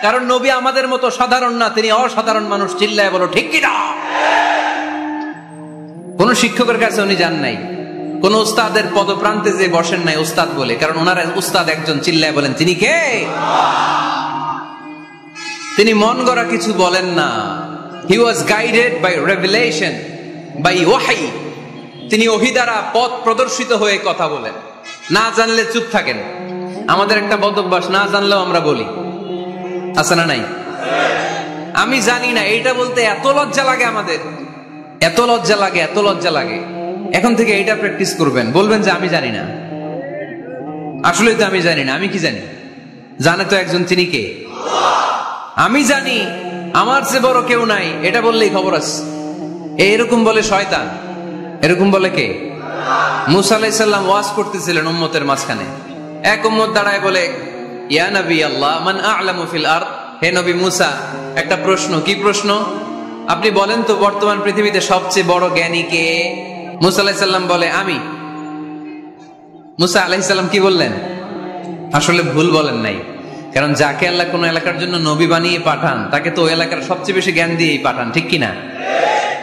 কারণ নবী আমাদের মতো সাধারণ না, তিনি অসাধারণ মানুষ। চিল্লায় বলো ঠিক কিনা? কোন শিক্ষকের কাছে উনি যান নাই, কোন উস্তাদের পদপ্রান্তে যে বসেন নাই উস্তাদ বলে, কারণ ওনার উস্তাদ একজন। চিল্লায় বলেন তিনি কে? তিনি মন গড়া কিছু বলেন না। He was guided by revelation, by ওয়াহী। তিনি ওহী দ্বারা পথ প্রদর্শিত হয়ে কথা বলেন। না জানলে চুপ থাকেন। আমাদের একটা বদ অভ্যাস, না জানলেও আমরা বলি, আছে না নাই? আমি জানি না, এইটা বলতে এত লজ্জা লাগে আমাদের, এত লজ্জা লাগে, এত লজ্জা লাগে। এখন থেকে এইটা প্র্যাকটিস করবেন, বলবেন যে আমি জানি না। আসলেই তো আমি জানি না। আমি কি জানি? জানে তো একজন, তিনি কে? আমি জানি, আমার চেয়ে বড় কেউ নাই, এটা বললেই খবর আছে। এরকম বলে শয়তান। এরকম বলে কে? মুসা আলাইহিস সালাম ওয়াজ করতেছিলেন উম্মতের মাঝখানে। এক উম্মত দাঁড়ায় বলে, ইয়া নবী আল্লাহ, মান আ'লামু ফিল আরদ। হে নবী মুসা, একটা প্রশ্ন। কি প্রশ্ন? আপনি বলেন তো বর্তমান পৃথিবীতে সবচেয়ে বড় জ্ঞানী কে? মুসা আলাইহিস সালাম বলে, আমি। মুসা আলাইহিস সালাম কি বললেন? আসলে ভুল বলেন নাই, কারণ যাকে আল্লাহ কোন এলাকার জন্য নবী বানিয়ে পাঠান, তাকে তো ওই এলাকার সবচেয়ে বেশি জ্ঞান দিয়েই পাঠান, ঠিক কিনা?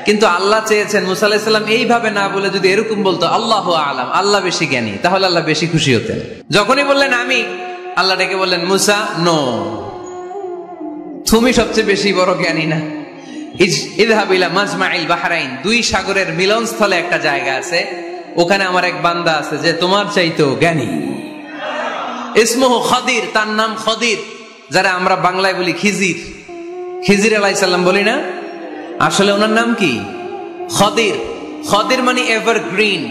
কিন্তু আল্লাহ চেয়েছেন মুসা আলাইহিস সালাম এইভাবে না বলে যদি এরকম বলতো, আল্লাহু আ'লাম, আল্লাহ বেশি জ্ঞানী, তাহলে আল্লাহ বেশি খুশি হতেন। যখনই বললেন আমি, আল্লাহ ডেকে বললেন, মুসা নো, তুমি সবচেয়ে বেশি বড় জ্ঞানী না। ইযহাব ইলা মাজমাইল বাহরাইন, 2 সাগরের মিলনস্থলে একটা জায়গা আছে, ওখানে আমার এক বান্দা আছে যে তোমার চাইতেও জ্ঞানী। ইসমুহু খাদির, তার নাম খদির, যারা আমরা বাংলায় বলি খিজির। খিজির আলাইহিস সালাম বলি না, আসলে ওনার নাম কি? খদির। খদির মানে এভারগ্রিন,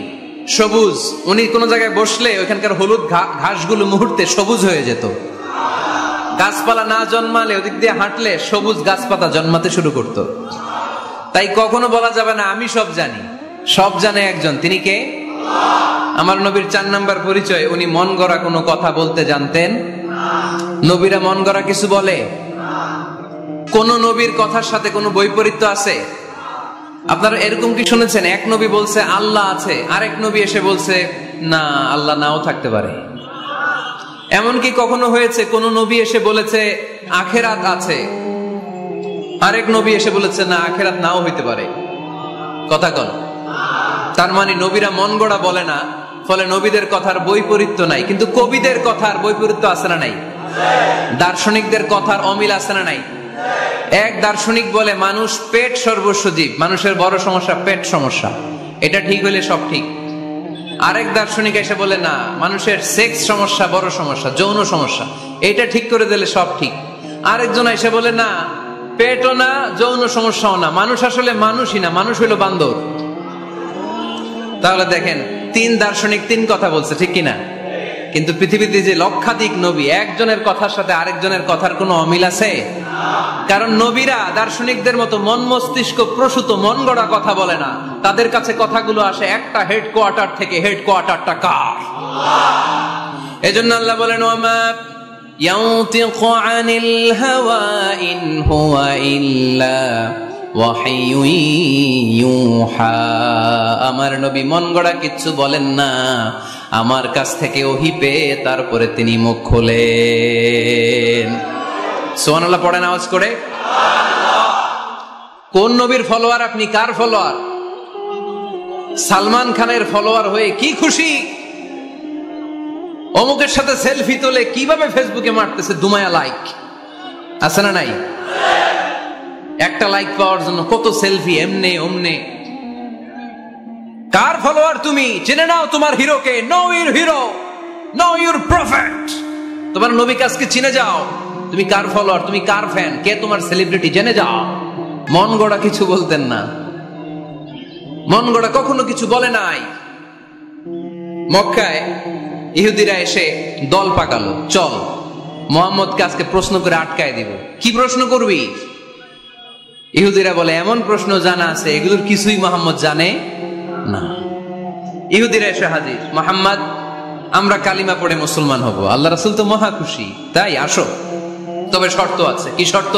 সবুজ। উনি কোন জায়গায় বসলে ওইখানকার হলুদ ঘাসগুলো মুহূর্তে সবুজ হয়ে যেত। গাছপালা না জন্মালে ওদিক দিয়ে হাঁটলে সবুজ গাছপাতা জন্মাতে শুরু করত। তাই কখনো বলা যাবে না আমি সব জানি। সব জানে একজন, তিনি কে? আমার নবীর 4 নাম্বার পরিচয়, উনি মন গড়া কোনো কথা বলতে জানতেন। নবীরা মন গড়া কিছু বলে? কোন নবীর কথার সাথে কোনো বৈপরীত্য আছে? আপনারা এরকম কি শুনেছেন, এক নবী বলছে আল্লাহ আছে, আরেক নবী এসে বলছে না, আল্লাহ নাও থাকতে পারে? এমনকি কখনো হয়েছে কোন নবী এসে বলেছে আখেরাত আছে, আরেক নবী এসে বলেছে না, আখেরাত নাও হইতে পারে? কথা কন। তার মানে নবীরা মন গড়া বলে না, ফলে নবীদের কথার বৈপরীত্য নাই। কিন্তু কবিদের কথার বৈপরীত্য আছে না নাই? দার্শনিকদের কথার অমিল আছে না নাই? এক দার্শনিক বলে মানুষ পেট সর্বস্ব জীব, মানুষের বড় সমস্যা পেট সমস্যা, এটা ঠিক হইলে সব ঠিক। আরেক দার্শনিক এসে বলে না, মানুষের সেক্স সমস্যা বড় সমস্যা, যৌন সমস্যা, এটা ঠিক করে দিলে সব ঠিক। আরেকজন এসে বলে না, পেটও না, যৌন সমস্যাও না, মানুষ আসলে মানুষই না, মানুষ হইল বান্দর। তাহলে দেখেন তিন দার্শনিক তিন কথা বলছে, ঠিক কিনা? কিন্তু পৃথিবীতে যে লক্ষাধিক নবী, একজনের কথার সাথে আরেকজনের কথার কোনো অমিল আছে? কারণ নবীরা দার্শনিকদের মতো মন মস্তিষ্ক প্রসূত মন গড়া কথা বলে না, তাদের কাছে কথাগুলো আসে একটা হেডকোয়ার্টার থেকে। হেডকোয়ার্টারটা কার? এজন্য আল্লাহ বলেন, ওয়ামা ইয়ানতিকু আনিল হাওয়া ইন হুয়া ইল্লা ওয়াহিয়ুন ইউহা। আমার নবী মন গড়া কিচ্ছু বলেন না, আমার কাছ থেকে ওহী পেয়ে তারপরে তিনি মুখ খোলেন। সুবহানাল্লাহ পড়েন আওয়াজ করে। কোন নবীর ফলোয়ার আপনি? কার ফলোয়ার? সালমান খানের ফলোয়ার হয়ে কি খুশি? অমুকের সাথে সেলফি তোলে কিভাবে ফেসবুকে মারতেছে দুমায়া লাইক, আছে না নাই? একটা লাইক পাওয়ার জন্য কত সেলফি, এমনে ওমনে। কার ফলোয়ার তুমি? জেনে নাও তোমার হিরোকে। Know your hero, know your prophet. তোমার নবীকে আজকে চিনে যাও। তুমি কার ফলোয়ার, তুমি কার ফ্যান, কে তোমার সেলিব্রিটি জেনে যাও। মন গড়া কিছু বলতেন না, মন গড়া কখনো কিছু বলে নাই। মক্কায় ইহুদিরা এসে দল পাকালো, চল মুহাম্মদকে আজকে প্রশ্ন করে আটকায় দিব। কি প্রশ্ন করবি? ইহুদিরা বলে, এমন প্রশ্ন জানা আছে এগুলোর কিছুই মুহাম্মদ জানে না। ইহুদিরা এসে হাজির, মুহাম্মদ আমরা কালিমা পড়ে মুসলমান হব। আল্লাহ রাসূল তো মহা খুশি, তাই আসো, তবে শর্ত আছে। কি শর্ত?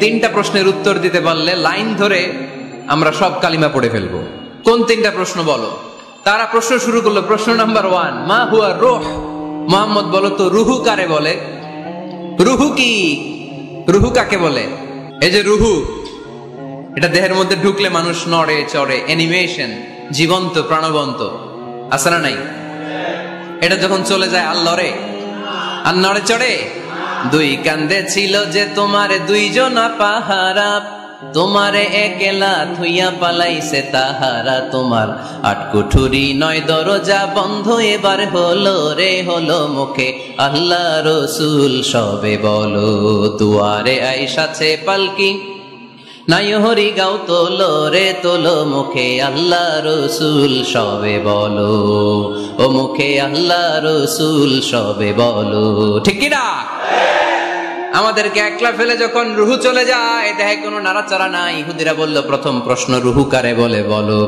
3টা প্রশ্নের উত্তর দিতে পারলে লাইন ধরে আমরা সব কালিমা পড়ে ফেলবো। কোন 3টা প্রশ্ন বলো? তারা প্রশ্ন শুরু করলো। প্রশ্ন নাম্বার 1, মা হুয়া রূহ। মুহাম্মদ বলো তো রুহু কারে বলে? রুহু কি? রুহু কাকে বলে? এই যে রুহু, এটা দেহের মধ্যে ঢুকলে মানুষ নড়ে চড়ে, অ্যানিমেশন, জীবন্ত প্রাণবন্ত, আছে না নাই? এটা যখন চলে যায় আল্লাহরে আর নড়ে চড়ে। 2 কান্দে ছিল যে তোমারে 2 জনা পাহারা, তোমারে একলা থুইয়া পালাইছে তাহারা। তোমার 8 কুঠুরি 9 দরজা বন্ধ, এবার হলো রে হলো মুখে আল্লাহ রসুল সবে বলো। দুয়ারে আইসাছে পালকি, নাই হরি গাও তোলো রে তোলো, মুখে আল্লাহ রসুল সবে বলো। ও মুখে আল্লাহ রসুল সবে বলো, ঠিক কিনা? আমাদেরকে একলা ফেলে যখন রুহু চলে যায়, দেহে কোনো নাড়াচাড়া নাই। ইহুদিরা বলল, প্রথম প্রশ্ন রুহু কারে বলে বলো।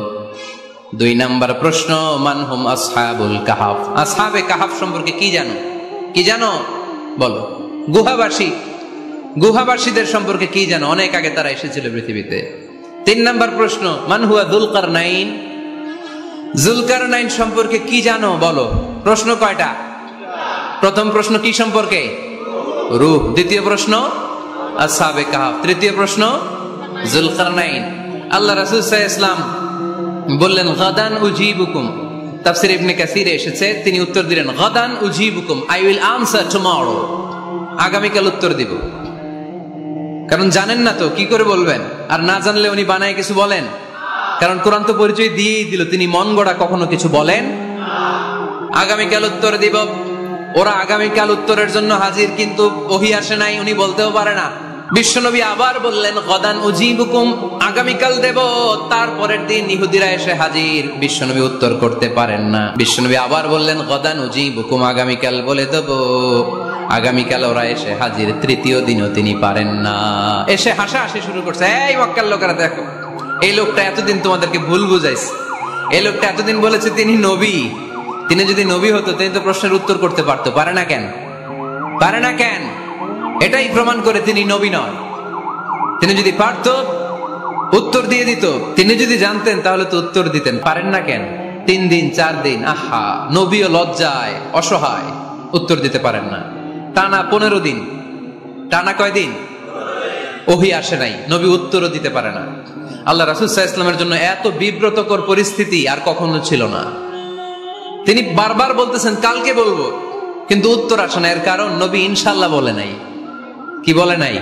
2 নাম্বার প্রশ্ন, মানহুম আসহাবুল কাহাফ। আসহাবে কাহাফ সম্পর্কে কি জানো? কি জানো বলো। গুহাবাসী, গুহাবাসীদের সম্পর্কে কি জানো? অনেক আগে তারা এসেছিল পৃথিবীতে। 3 নাম্বার প্রশ্ন, মান হুয়া যুলকারনাইন। যুলকারনাইন সম্পর্কে কি জানো বলো। প্রশ্ন কয়টা? প্রথম প্রশ্ন কি সম্পর্কে? রূহ। দ্বিতীয় প্রশ্ন আসহাবে কাহাফ। তৃতীয় প্রশ্ন যুলকারনাইন। আল্লাহ রাসূল সাল্লাল্লাহু আলাইহি ওয়াসাল্লাম বললেন, গাদান উজিবুকুম। তাফসীর ইবনে কাসিরে এসেছে, তিনি উত্তর দিলেন, গাদান উজিবুকুম, আই উইল আনসার টুমরো। আগামীকাল উত্তর দিব। কারণ জানেন না তো কি করে বলবেন, আর না জানলে উনি বানায় কিছু বলেন? কারণ কোরআন তো পরিচয় দিয়েই দিল, তিনি মন গড়া কখনো কিছু বলেন। আগামীকাল উত্তর দিব। ওরা আগামীকাল উত্তরের জন্য হাজির, কিন্তু ওহী আসে নাই, উনি বলতেও পারে না। বিশ্বনবী আবার বললেন, গাদান উজিবুকুম, আগামীকাল দেব। তারপরের দিন ইহুদিরা এসে হাজির, বিশ্বনবী উত্তর করতে পারেন না। বিশ্বনবী আবার বললেন, গাদান উজিবুকুম, আগামীকাল বলে দেব। আগামীকাল ওরা এসে হাজির, তৃতীয় দিনও তিনি পারেন না। এসে হাসাহাসি শুরু করছে, এই মক্কার লোকেরা দেখো, এই লোকটা এতদিন তোমাদেরকে ভুল বুঝাইছে। এই লোকটা এতদিন বলেছে তিনি নবী। তিনি যদি নবী হতো তিনি তো প্রশ্নের উত্তর করতে পারতো, পারে না কেন? পারে না কেন? এটাই প্রমাণ করে তিনি নবী নয়। তিনি যদি পারতো উত্তর দিয়ে দিত। তিনি যদি জানতেন তাহলে তো উত্তর দিতেন। পারেন না কেন? 3 দিন 4 দিন, আহা, নবীও লজ্জায় অসহায়, উত্তর দিতে পারেন না। টানা 15 দিন। টানা কয়দিন? ওহী আসে নাই, নবী উত্তরও দিতে পারে না। আল্লাহ রাসূল সাল্লাল্লাহু আলাইহি ওয়াসাল্লামের জন্য এত বিব্রতকর পরিস্থিতি আর কখনো ছিল না। তিনি বারবার বলতেছেন কালকে বলবো, কিন্তু উত্তর আসে না। এর কারণ নবী ইনশাআল্লাহ বলে নাই। কি বলে নাই?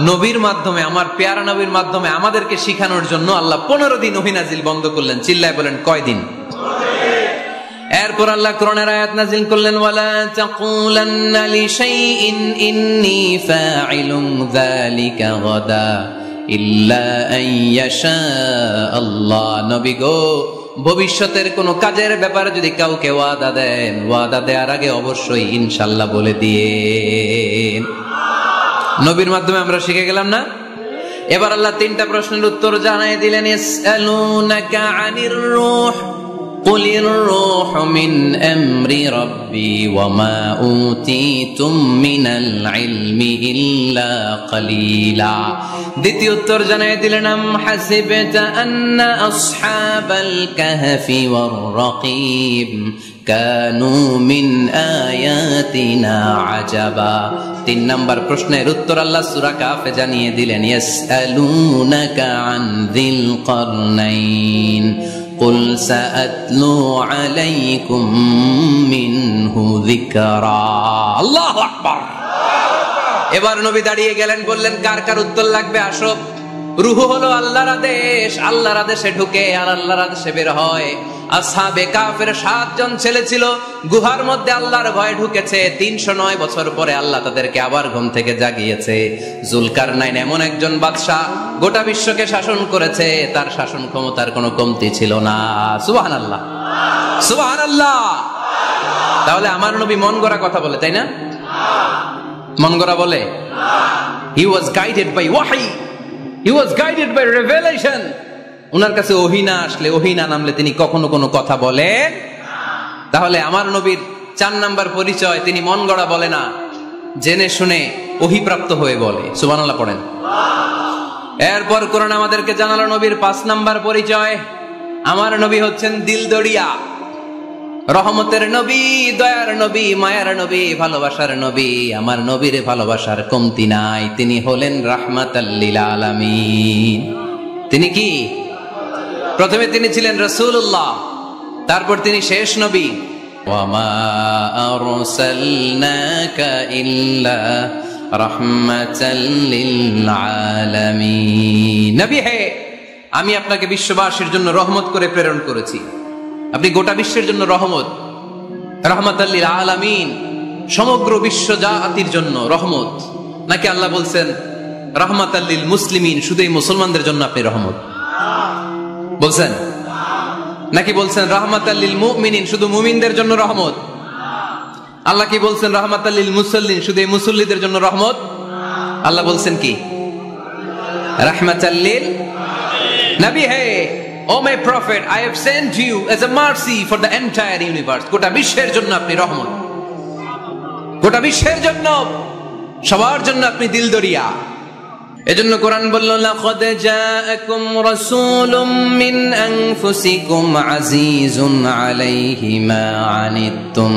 নবীর মাধ্যমে, আমার পেয়ারা নবীর মাধ্যমে আমাদেরকে শিখানোর জন্য আল্লাহ 15 দিন ওহী নাজিল বন্ধ করলেন। চিল্লায় বলেন কয়দিন? এরপর আল্লাহ কোরআনের আয়াত নাজিল করলেন, ওয়ালা তাকুলান্না লিশাইইন ইন্নী ফাইলুন যালিকা গাদা ইল্লা আন ইয়াশা আল্লাহ। নবী গো, ভবিষ্যতের কোনো কাজের ব্যাপারে যদি কাউকে ওয়াদা দেন, ওয়াদা দেওয়ার আগে অবশ্যই ইনশাআল্লাহ বলে দিয়ে। নবীর মাধ্যমে আমরা শিখে গেলাম না? এবার আল্লাহ 3টা প্রশ্নের উত্তর জানাই দিলেন। ইয়াসআলুনাকা আনির রূহ কুলির রূহু মিন আমরি রাব্বি ওয়া মা উতীতুম মিনাল ইলমি ইল্লা কালিলা। দ্বিতীয় উত্তর জানাই দিলেন, আম হাসিবতা আন্না আসহাবাল কাহফি ওয়ার রাকিব কানু মিন আয়াতিনা আজাবা। 3 নাম্বার প্রশ্নের উত্তর আল্লাহ সূরা কাফে জানিয়ে দিলেন, ইয়াসআলুনাকা আন যিল কারনাইন কুল সাআতলু আলাইকুম মিনহু যিকরা। আল্লাহু আকবার। এবার নবী দাঁড়িয়ে গেলেন, বললেন কার কার উত্তর লাগবে আসো। রূহ হলো আল্লাহর আদেশ, আল্লাহর আদেশে ঢুকে আর আল্লাহর আদেশে বের হয়। আসহাবে কাফের 7 জন ছেলে ছিল, গুহার মধ্যে আল্লাহর ভয়ে ঢুকেছে। 309 বছর পরে আল্লাহ তাদেরকে আবার ঘুম থেকে জাগিয়েছে। জুলকারনাইন এমন একজন বাদশা, গোটা বিশ্বকে শাসন করেছে, তার শাসন ক্ষমতার কোনো কমতি ছিল না। সুবহানাল্লাহ, সুবহানাল্লাহ। তাহলে আমার নবী মন গড়া কথা বলে, তাই না? মন গড়া বলে? He was guided by wahi, he was guided by revelation. উনার কাছে ওহী না আসলে, ওহী না নামলে তিনি কখনো কোনো কথা বলেন। তাহলে আমার নবীর 4 নাম্বার পরিচয়, তিনি মন গড়া বলে না, জেনে শুনে ওহীপ্রাপ্ত হয়ে বলে। সুবহানাল্লাহ পড়েন। এরপর কোরআন আমাদেরকে জানালো নবীর 5 নাম্বার পরিচয়, আমার নবী হচ্ছেন দিলদরিয়া, রহমতের নবী, দয়ার নবী, মায়ার নবী, ভালোবাসার নবী। আমার নবীর ভালোবাসার কমতি নাই। তিনি হলেন রাহমাতাল লিল আলামিন। তিনি কি? প্রথমে তিনি ছিলেন রাসূলুল্লাহ, তারপর তিনি শেষ নবী। ওয়া মা আরসালনাকা ইল্লা রাহমাতাল লিল আলামিন। নবী হে, আমি আপনাকে বিশ্ববাসীর জন্য রহমত করে প্রেরণ করেছি। আপনি গোটা বিশ্বের জন্য রহমত, রাহমাতাল লিল আলামিন, সমগ্র বিশ্ব জাতির জন্য রহমত। নাকি আল্লাহ বলছেন রাহমাতাল লিল মুসলিমিন, শুধু এই মুসলমানদের জন্য আপনি রহমত বলছেন? নাকি বলছেন রাহমাতাল লিল মুমিনিন, শুধু মুমিনদের জন্য রহমত? আল্লাহ কি বলছেন রাহমাতাল লিল মুসাল্লিন, শুধু এই মুসল্লিদের জন্য রহমত? আল্লাহ বলছেন কি রাহমাতাল লিল নবী হে, Oh my prophet, I have sent you as a mercy for the entire universe. গোটা বিশ্বের জন্য আপনি রহমত, গোটা বিশ্বের জন্য, সবার জন্য আপনি দিলদরিয়া। এজন্য কোরআন বলল, লাকাদ জাআকুম রাসূলুম মিন আনফুসিকুম আজিজুন আলাইহি মা আনিতুম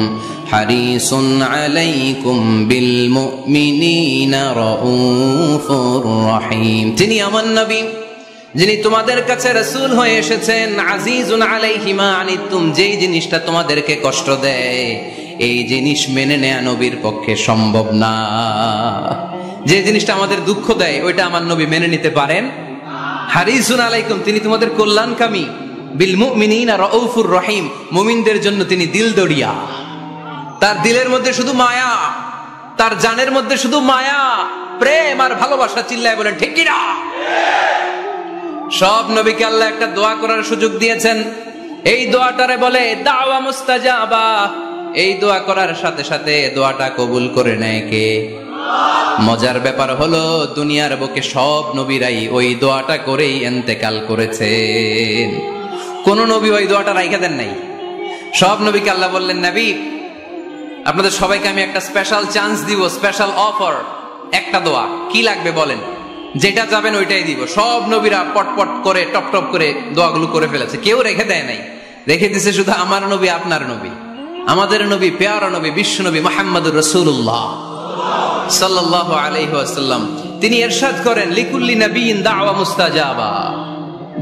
হারিসুন আলাইকুম বিল মুমিনিনা রাউফুর রহিম। তিনি আমার নবী, যিনি তোমাদের কাছে রাসূল হয়ে এসেছেন। আজিজুন আলাইহি মা আনিতুম, যেই জিনিসটা তোমাদেরকে কষ্ট দেয়, এই জিনিস মেনে নেয়া নবীর পক্ষে সম্ভব না। যে জিনিসটা আমাদের দুঃখ দেয়, ওইটা আমার নবী মেনে নিতে পারেন। হারিসুন আলাইকুম, তিনি তোমাদের কল্যাণকামী। বিল মুমিনিনা রাউফুর রহিম, মুমিনদের জন্য তিনি দিলদরিয়া। তার দিলের মধ্যে শুধু মায়া, তার জানের মধ্যে শুধু মায়া, প্রেম আর ভালোবাসা। চিল্লায় বলেন ঠিক কি না? সব নবীকে আল্লাহ একটা দোয়া করার সুযোগ দিয়েছেন। এই দোয়াটারে বলে দাওয়া মুস্তাজাবা। এই দোয়া করার সাথে সাথে দোয়াটা কবুল করে নেয় কে? মজার ব্যাপার হলো, দুনিয়ার বুকে সব নবীরাই ওই দোয়াটা করেই ইন্তেকাল করেছেন। কোন নবী ওই দোয়াটা রাইখা দেন নাই। সব নবীকে আল্লাহ বললেন, নবী আপনাদের সবাইকে আমি একটা স্পেশাল চান্স দিব, স্পেশাল অফার। একটা দোয়া, কি লাগবে বলেন, যেটা যাবেন ওইটাই দিব। সব নবীরা পটপট করে টপ টপ করে দোয়াগুলো করে ফেলেছে, কেউ রেখে দেয় নাই। রেখে দিছে শুধু আমার নবী, আপনার নবী, আমাদের নবী, পেয়ারা নবী, বিশ্ব নবী মুহাম্মদুর রাসূলুল্লাহ সাল্লাল্লাহু আলাইহি ওয়াসাল্লাম। তিনি ইরশাদ করেন, লিকুল্লি নবিয়্যিন দাওয়া মুস্তাজাবা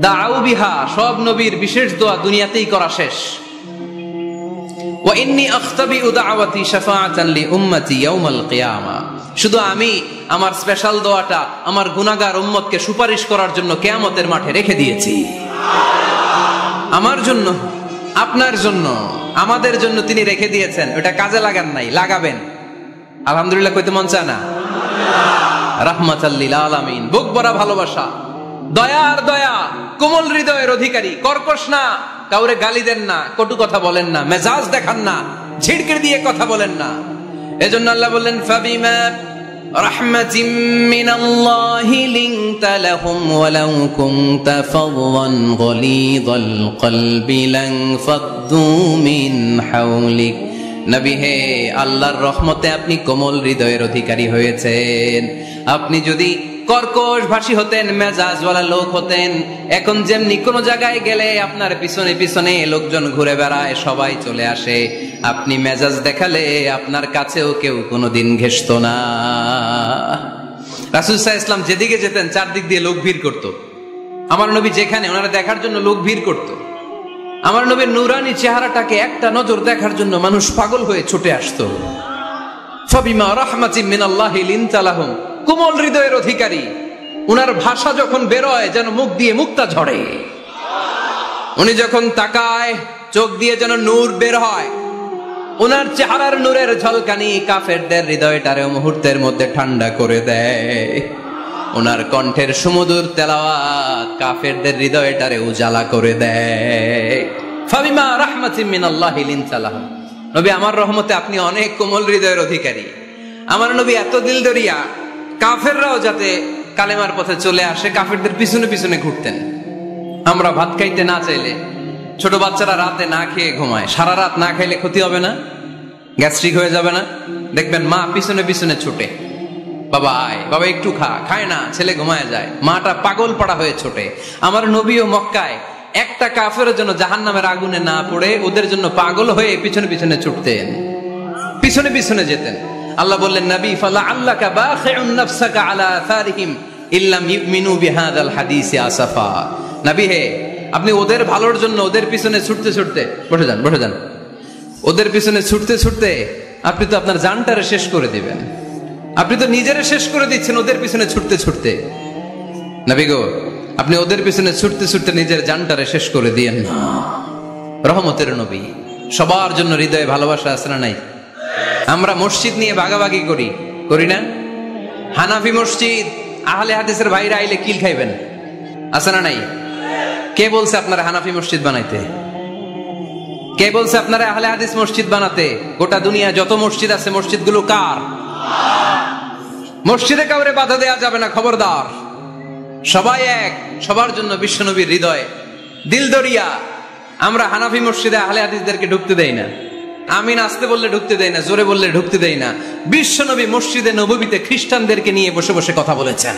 দাউ বিহা। সব নবীর বিশেষ দোয়া দুনিয়াতেই করা শেষ। ওয়া ইন্নী আখতাবিউ দাওয়াতি শাফাআতান লি উম্মতি ইয়াউমাল কিয়ামা। শুধু আমি আমার স্পেশাল দোয়াটা আমার গুনাহগার উম্মতকে সুপারিশ করার জন্য কিয়ামতের মাঠে রেখে দিয়েছি। আমার জন্য, আপনার জন্য, আমাদের জন্য তিনি রেখে দিয়েছেন। ওটা কাজে লাগান নাই, লাগাবেন। আলহামদুলিল্লাহ কইতে মন চায় না? রাহমাতাল লিল আলামিন, বুক ভরা ভালোবাসা, দয়ার দয়া, কোমল হৃদয়ের অধিকারী, কর্কশ না, কাউরে গালি দেন না, কটু কথা বলেন না, মেজাজ দেখান না, ঝিড়কির দিয়ে কথা বলেন না। এজন্য আল্লাহ বললেন ফাবিমা রাহমাতিম মিনাল্লাহি লিনতা লাহুম ওয়ালাউ কুনতা ফাযযান গালিযাল কলবি লানফাদ্দু মিন হাওলিক। নবী হে, আল্লাহর রহমতে আপনি কোমল হৃদয়ের অধিকারী হয়েছেন। আপনি যদি কর্কশ ভাষী হতেন, মেজাজওয়ালা লোক হতেন, এখন যেমনি কোন জায়গায় গেলে আপনার পিছনে পিছনে লোকজন ঘুরে বেড়ায়, সবাই চলে আসে, আপনি মেজাজ দেখালে আপনার কাছেও কেউ কোনোদিন ঘেষত না। রাসূল সাল্লাল্লাহু আলাইহি ওয়াসাল্লাম যেদিকে যেতেন চারদিক দিয়ে লোক ভিড় করত। আমার নবী যেখানে, ওনারা দেখার জন্য লোক ভিড় করত। আমার নবীর নূরানী চেহারাটাকে একটা নজর দেখার জন্য মানুষ পাগল হয়ে ছুটে আসতো। ফাবিমা রাহমাতিম মিনাল্লাহি লিনতা লাহুম, কোমল হৃদয়ের অধিকারী। উনার ভাষা যখন বেরোয় যেন মুখ দিয়ে মুক্তা ঝরে। উনি যখন তাকায় চোখ দিয়ে যেন নূর বের হয়। উনার চেহারার নূরের ঝলকানি কাফেরদের হৃদয়টারে মুহূর্তের মধ্যে ঠান্ডা করে দেয়। ওনার কণ্ঠের সুমধুর তেলাওয়াত কাফেরদের হৃদয়টারে উজালা করে দেয়। ফাবিমা রাহমাতিম মিনাল্লাহি লিনতা লাহুম, নবী আমার রহমতে আপনি অনেক কোমল হৃদয়ের অধিকারী। আমার নবী এত দিলদরিয়া, কাফেররাও যাতে কালেমার পথে চলে আসে কাফেরদের পিছনে পিছনে ঘুরতেন। আমরা ভাত খাইতে না চাইলে, ছোট বাচ্চারা রাতে না খেয়ে ঘুমায়, সারা রাত না খাইলে ক্ষতি হবে না? গ্যাস্ট্রিক হয়ে যাবে না? দেখবেন মা পিছনে পিছনে ছুটে, বাবা আয়, বাবা একটু খা, খায় না, ছেলে ঘুমায় যায়, মাটা পাগল পাড়া হয়ে ছোটে। আমার নবীও মক্কায় একটা কাফেরের জন্য জাহান্নামের আগুনে না পড়ে ওদের জন্য পাগল হয়ে পিছনে পিছনে ছুটতেন, পিছনে পিছনে যেতেন। আল্লাহ বললেন নবী ফালা আল্লাকা বাখিউন নাফসাকা আলা আসারিহিম ইল্লাম ইউমিনু বিহাদাল হাদিসি আসাফা। নবী হে, আপনি ওদের ভালোর জন্য ওদের পিছনে ছুটতে ছুটতে, বসে যান বসে যান, ওদের পিছনে ছুটতে ছুটতে আপনি তো আপনার জানটারে শেষ করে দিবেন। আপনি তো নিজেরে শেষ করে দিচ্ছেন ওদের পিছনে ছুটতে ছুটতে। নবী গো, আপনি ওদের পিছনে ছুটতে ছুটতে নিজের জানটারে শেষ করে দিয়েন না। রহমতের নবী, সবার জন্য হৃদয়ে ভালোবাসা আছে না নাই? আমরা মসজিদ নিয়ে ভাগাভাগি করি, করি না? হানাফি মসজিদ, আহলে হাদিসের ভাইরা আইলে কিল খাইবেন, আছে না নাই? কে বলছে আপনারা হানাফি মসজিদ বানাইতে? কে বলছে আপনারা আহলে হাদিস মসজিদ বানাতে? গোটা দুনিয়া যত মসজিদ আছে মসজিদগুলো কার? মসজিদে কাউরে বাধা দেয়া যাবে না, খবরদার। সবাই এক, সবার জন্য বিশ্বনবীর হৃদয় দিলদরিয়া। আমরা হানাফি মসজিদে আহলে হাদিসদেরকে ঢুকতে দেই না, আমিন আসতে বললে ঢুকতে দেই না, জোরে বললে ঢুকতে দেই না। বিশ্বনবী মসজিদে নববীতে খ্রিস্টানদেরকে নিয়ে বসে বসে কথা বলেছেন।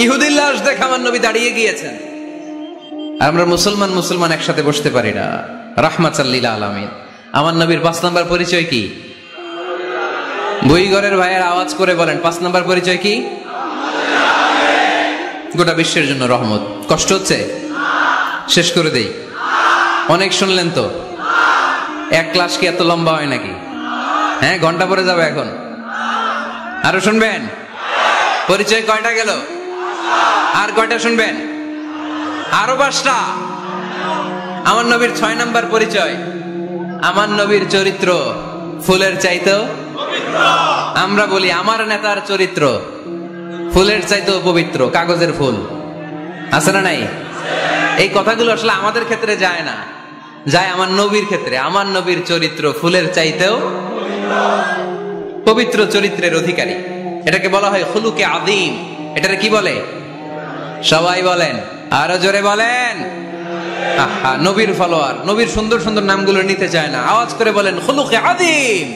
ইহুদির লাশ দেখে আমার নবী দাঁড়িয়ে গিয়েছেন। আমরা মুসলমান মুসলমান একসাথে বসতে পারি না। রাহমাতাল লিল আলামিন। আমার নবীর 5 নাম্বার পরিচয় কি? বইঘরের ভাইয়ের আওয়াজ করে বলেন 5 নাম্বার পরিচয় কি? গোটা বিশ্বের জন্য রহমত। কষ্ট হচ্ছে? শেষ করে দেই। অনেক শুনলেন তো। এক ক্লাস কি এত লম্বা হয় নাকি? হ্যাঁ, ঘন্টা পরে যাবে এখন। আরো শুনবেন? পরিচয় কয়টা গেল? আর কয়টা শুনবেন? আরো 5টা। আমার নবীর 6 নাম্বার পরিচয়, আমার নবীর চরিত্র ফুলের চাইতেও পবিত্র। আমরা বলি আমার নেতার চরিত্র ফুলের চাইতেও পবিত্র, কাগজের ফুল, আছে না নাই? এই কথাগুলো আসলে আমাদের ক্ষেত্রে যায় না, যায় আমার নবীর ক্ষেত্রে। আমার নবীর চরিত্র ফুলের চাইতেও পবিত্র চরিত্রের অধিকারী। এটাকে বলা হয় খুলুকে আযীম। এটারে কি বলে? সবাই বলেন, আরো জোরে বলেন। আহা, নবীর ফলোয়ার, নবীর সুন্দর সুন্দর নামগুলো নিতে চায় না, আওয়াজ করে বলেন খুলুকে আযীম।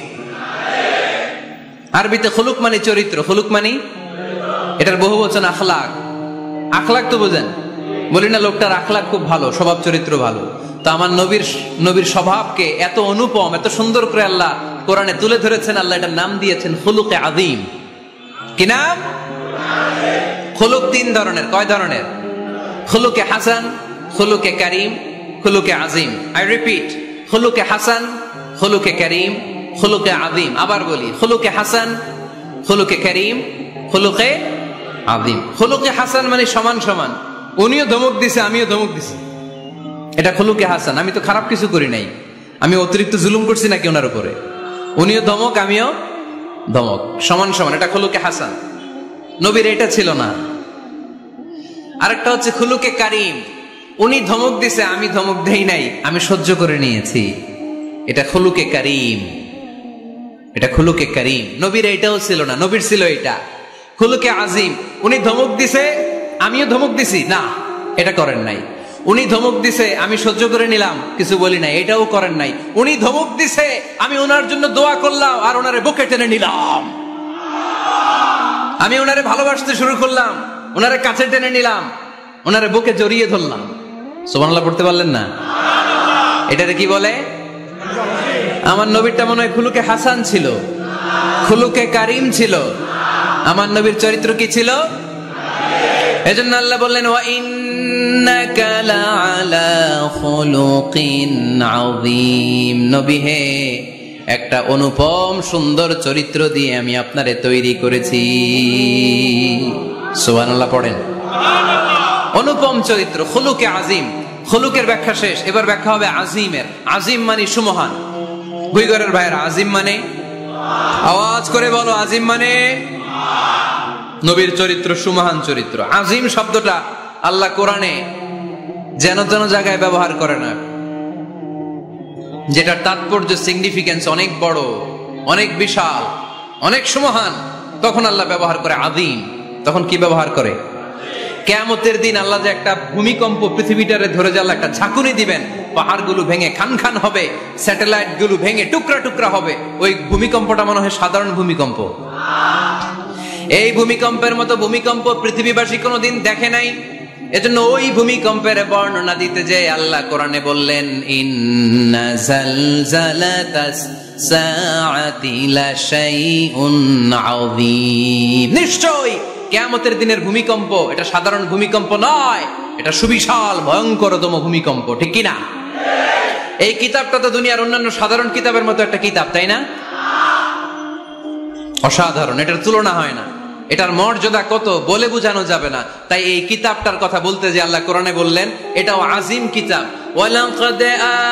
আরবিতে খুলুক মানে চরিত্র, খুলুক মানে এটার বহু বচন আখলাক। আখলাক তো বোঝেন, বলি না লোকটার আখলাক খুব ভালো, স্বভাব চরিত্র ভালো। তো আমার নবীর স্বভাবকে এত অনুপম, এত সুন্দর করে আল্লাহ কোরআনে তুলে ধরেছেন। আল্লাহ এটার নাম দিয়েছেন খুলুকে আযীম। কি নাম? খুলুক 3 ধরনের। কয় ধরনের? খুলুকে হাসান, খুলুকে কারীম, খুলুকে আযীম। আই রিপিট, খুলুকে হাসান, খুলুকে কারীম, খুলুকে আযীম। আবার বলি, খুলুকে হাসান, খুলুকে কারীম, খুলুকে আযীম। খুলুকে হাসান মানে সমান সমান, উনিও ধমক দিছে আমিও ধমক দিছি, এটা খুলুকে হাসান। আমি তো খারাপ কিছু করি নাই, আমি অতিরিক্ত জুলুম করছি নাকি ওনার উপরে? উনিও ধমক আমিও ধমক, সমান সমান, এটা খুলুকে হাসান। নবীর এটা ছিল না। আরেকটা হচ্ছে খুলুকে কারীম। উনি ধমক দিছে, আমি ধমক দেই নাই, আমি সহ্য করে নিয়েছি। এটা খুলুকে কারীম, এটা খুলুকে কারীম। নবীর এটাও ছিল না, নবীর ছিল এটা খুলুকে আজিম। উনি ধমক দিছে, আমিও ধমক দিছি, না এটা করেন নাই। উনি ধমক দিছে, আমি সহ্য করে নিলাম, কিছু বলি নাই, এটাও করেন নাই। উনি ধমক দিছে, আমি ওনার জন্য দোয়া করলাম আর ওনারে বুকে টেনে নিলাম, আমি ওনারে ভালোবাসতে শুরু করলাম, ওনারে কাছে টেনে নিলাম, ওনারে বুকে জড়িয়ে ধরলাম। সুবহানাল্লাহ পড়তে পারলেন না? এটারে কি বলে? আমার নবীরটা মনে হয় খুলুকে হাসান ছিল, খুলুকে কারীম ছিল। আমার নবীর চরিত্র কি ছিল? এজন্য আল্লাহ বললেন, ওয়া ইন্নাকা লাআলা খুলুকিন আযীম। নবী হে, একটা অনুপম সুন্দর চরিত্র দিয়ে আমি আপনারে তৈরি করেছি। সুবহানাল্লাহ পড়েন। অনুপম চরিত্র, খুলুকে আজিম। খুলুকের ব্যাখ্যা শেষ, এবার ব্যাখ্যা হবে আজিমের। আজিম মানে সুমহান। বুইগরের ভাইয়েরা, আজিম মানে, আওয়াজ করে বলো, আজিম মানে নবীর চরিত্র সুমহান চরিত্র। আজিম শব্দটা আল্লাহ কোরআনে যেন তেন জায়গায় ব্যবহার করে না, যেটার তাৎপর্য সিগনিফিকেন্স অনেক বড়, অনেক বিশাল, অনেক সুমহান, তখন আল্লাহ ব্যবহার করে আযীম। তখন কি ব্যবহার করে? কিয়ামতের দিন আল্লাহ যে একটা ভূমিকম্প পৃথিবীটারে ধরে যে আল্লাহ একটা ঝাঁকুনি দিবেন, পাহাড়গুলো ভেঙে খান খান হবে, স্যাটেলাইট গুলো ভেঙে টুকরা টুকরা হবে, ওই ভূমিকম্পটা মনে হয় সাধারণ ভূমিকম্প। এই ভূমিকম্পের মতো ভূমিকম্প পৃথিবীবাসী কোনোদিন দেখে নাই। এজন্য ওই ভূমিকম্পের বর্ণনা দিতে যে আল্লাহ কোরআনে বললেন, ইন্না জালজালাতাস সাআতি লাশাইউন আযীম। নিশ্চয়ই কিয়ামতের দিনের ভূমিকম্প এটা সাধারণ ভূমিকম্প নয়, এটা সুবিশাল ভয়ঙ্করতম ভূমিকম্প, ঠিক কি না? এই কিতাবটা তো দুনিয়ার অন্যান্য সাধারণ কিতাবের মতো একটা কিতাব, তাই না? অসাধারণ, এটার তুলনা হয় না। এটার মর্যাদা কত বলে বোঝানো যাবে না। তাই এই কিতাবটার কথা বলতে যে আল্লাহ কোরআনে বললেন এটাও আজিম কিতাব। ওয়ালাকাদ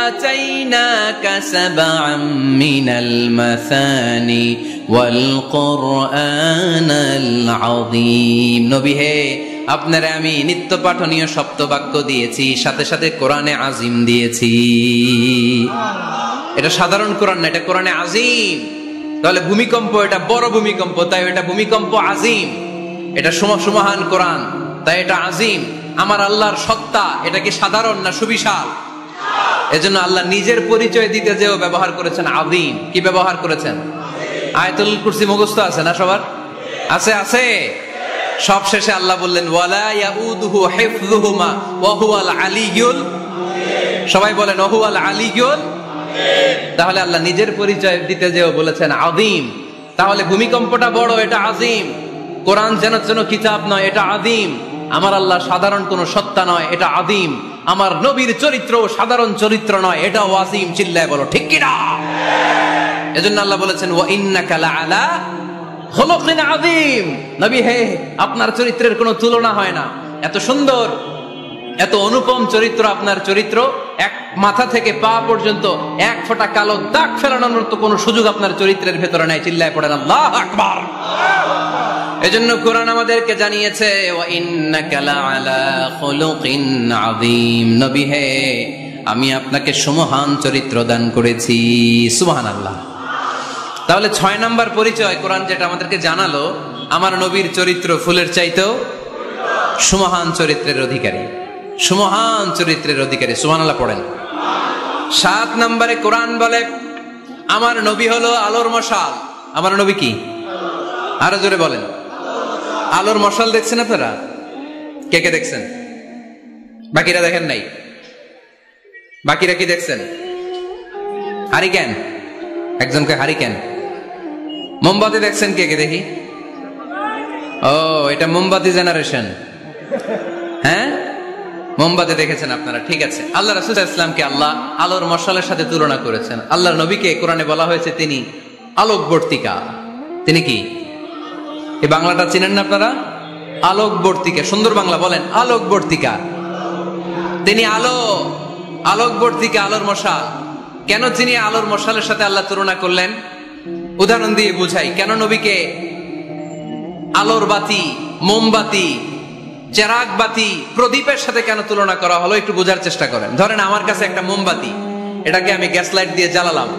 আতাইনাকা সাবআম মিনাল মাসানি ওয়াল কুরআনাল আযীম। নবী হে, আপনারে আমি নিত্য পাঠনীয় সপ্তবাক্য দিয়েছি, সাথে সাথে কোরআনে আজিম দিয়েছি। এটা সাধারণ কোরআন না, এটা কোরআনে আজিম। তাহলে ভূমিকম্প এটা বড় ভূমিকম্প, তাই এটা ভূমিকম্প আজিম। এটা সুমহান কোরআন, তাই এটা আজিম। আমার আল্লাহর সত্তা এটা কি সাধারণ না সুবিশাল? এজন্য আল্লাহ নিজের পরিচয় দিতে যেও ব্যবহার করেছেন আযীম। কি ব্যবহার করেছেন? আয়াতুল কুরসি মুখস্থ আছে না সবার? আছে, আছে। সব শেষে আল্লাহ বললেন, ওয়ালা ইয়াউদুহু হিফযুহুমা ওয়া হুয়াল আলিয়্যুল। সবাই বলেন, ওয়া হুয়াল আলিয়্যুল। তাহলে আল্লাহ নিজের পরিচয় দিতে যেও বলেছেন আযীম। তাহলে ভূমিকম্পটা বড়, এটা আযীম। কোরআন যেন যেন কিতাব নয়, এটা আযীম। আমার আল্লাহ সাধারণ কোন সত্তা নয়, এটা আযীম। আমার নবীর চরিত্র সাধারণ চরিত্র নয়, এটাও আযীম। চিল্লায় বলো ঠিক কি না? এজন্য আল্লাহ বলেছেন, ওয়া ইন্নাকা লাআলা খুলুকিন আযীম। নবী হে, আপনার চরিত্রের কোনো তুলনা হয় না। এত সুন্দর, এত অনুপম চরিত্র আপনার চরিত্র। এক মাথা থেকে পা পর্যন্ত এক ফোঁটা কালো দাগ ফেলানোর তো কোনো সুযোগ আপনার চরিত্রের ভেতরে নাই। চিল্লায় পড়েন আল্লাহু আকবার। এজন্য কোরআন আমাদেরকে জানিয়েছে, ওয়া ইন্নাকা লাআলা খুলুকিন আযীম। নবী হে, আমি আপনাকে সুমহান চরিত্র দান করেছি। সুবহানাল্লাহ। তাহলে 6 নাম্বার পরিচয় কোরআন যেটা আমাদেরকে জানালো, আমার নবীর চরিত্র ফুলের চাইতেও সুমহান চরিত্রের অধিকারী, সুমহান চরিত্রের অধিকারী। সুবহানাল্লাহ পড়েন। 7 নম্বরে কোরআন বলে, আমার নবী হলো আলোর মশাল। আমার নবী কি? আরো জোরে বলেন। আলোর মশাল দেখছেন আপনারা? কে কে দেখছেন? বাকিরা দেখেন নাই? বাকিরা কি দেখছেন? হারিকেন, একজনকে হারিকেন। মোমবাতি দেখছেন কে কে? দেখি। ও, এটা মোমবাতি জেনারেশন। হ্যাঁ, মোমবাতি দেখেছেন আপনারা, ঠিক আছে। আল্লাহ রাসূল সাল্লাল্লাহু আলাইহি ওয়াসাল্লামকে আল্লাহ আলোর মশালের সাথে তুলনা করেছেন। আল্লাহর নবীকে কোরআনে বলা হয়েছে তিনি আলোকবর্তিকা। তিনি কি? এই বাংলাটা চিনেন না আপনারা? আলোকবর্তিকা। সুন্দর বাংলা বলেন, আলোকবর্তিকা। তিনি আলো, আলোকবর্তিকা, আলোর মশাল। কেন তিনি আলোর মশালের সাথে আল্লাহ তুলনা করলেন? উদাহরণ দিয়ে বুঝাই। কেন নবীকে আলোর বাতি, মোমবাতি চেরাগ বাতি প্রদীপের সাথে কেন তুলনা করা হলো একটু বোঝার চেষ্টা করেন। ধরেন আমার কাছে একটা মোমবাতি, এটাকে আমি গ্যাস লাইট দিয়ে জ্বালালাম।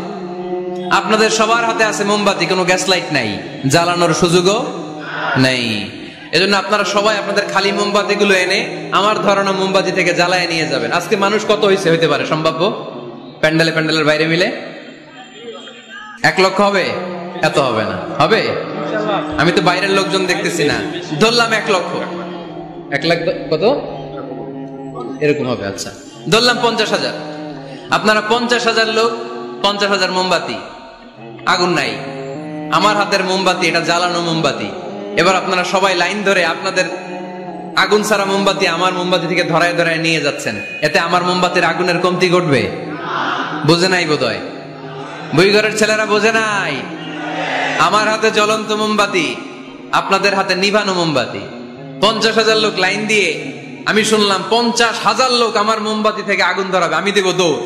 আপনাদের সবার হাতে আছে মোমবাতি, কোনো গ্যাস লাইট নাই, জ্বালানোর সুযোগও নেই। এজন্য আপনারা সবাই আপনাদের খালি মোমবাতি গুলো এনে আমার ধরানো মোমবাতি থেকে জ্বালায় নিয়ে যাবেন। আজকে মানুষ কত হইতে পারে সম্ভাব্য? প্যান্ডেলের বাইরে মিলে 1 লক্ষ হবে? এত হবে না, হবে? আমি তো বাইরের লোকজন দেখতেছি না, ধরলাম 1 লক্ষ। 1 লাখ কত এরকম হবে। আচ্ছা ধরলাম 50,000। আপনারা 50,000 লোক, 50,000 মোমবাতি, আগুন নাই। আমার হাতের মোমবাতি এটা জ্বালানো মোমবাতি। এবার আপনারা সবাই লাইন ধরে আপনাদের আগুন ছাড়া মোমবাতি আমার মোমবাতি থেকে ধরায় ধরায় নিয়ে যাচ্ছেন। এতে আমার মোমবাতির আগুনের কমতি ঘটবে? বোঝে নাই বোধহয়, বইঘরের ছেলেরা বোঝে নাই। আমার হাতে জ্বলন্ত মোমবাতি, আপনাদের হাতে নিভানো মোমবাতি। 50,000 লোক লাইন দিয়ে, আমি শুনলাম 50,000 লোক আমার মোমবাতি থেকে আগুন ধরাবে, আমি দেব দৌড়।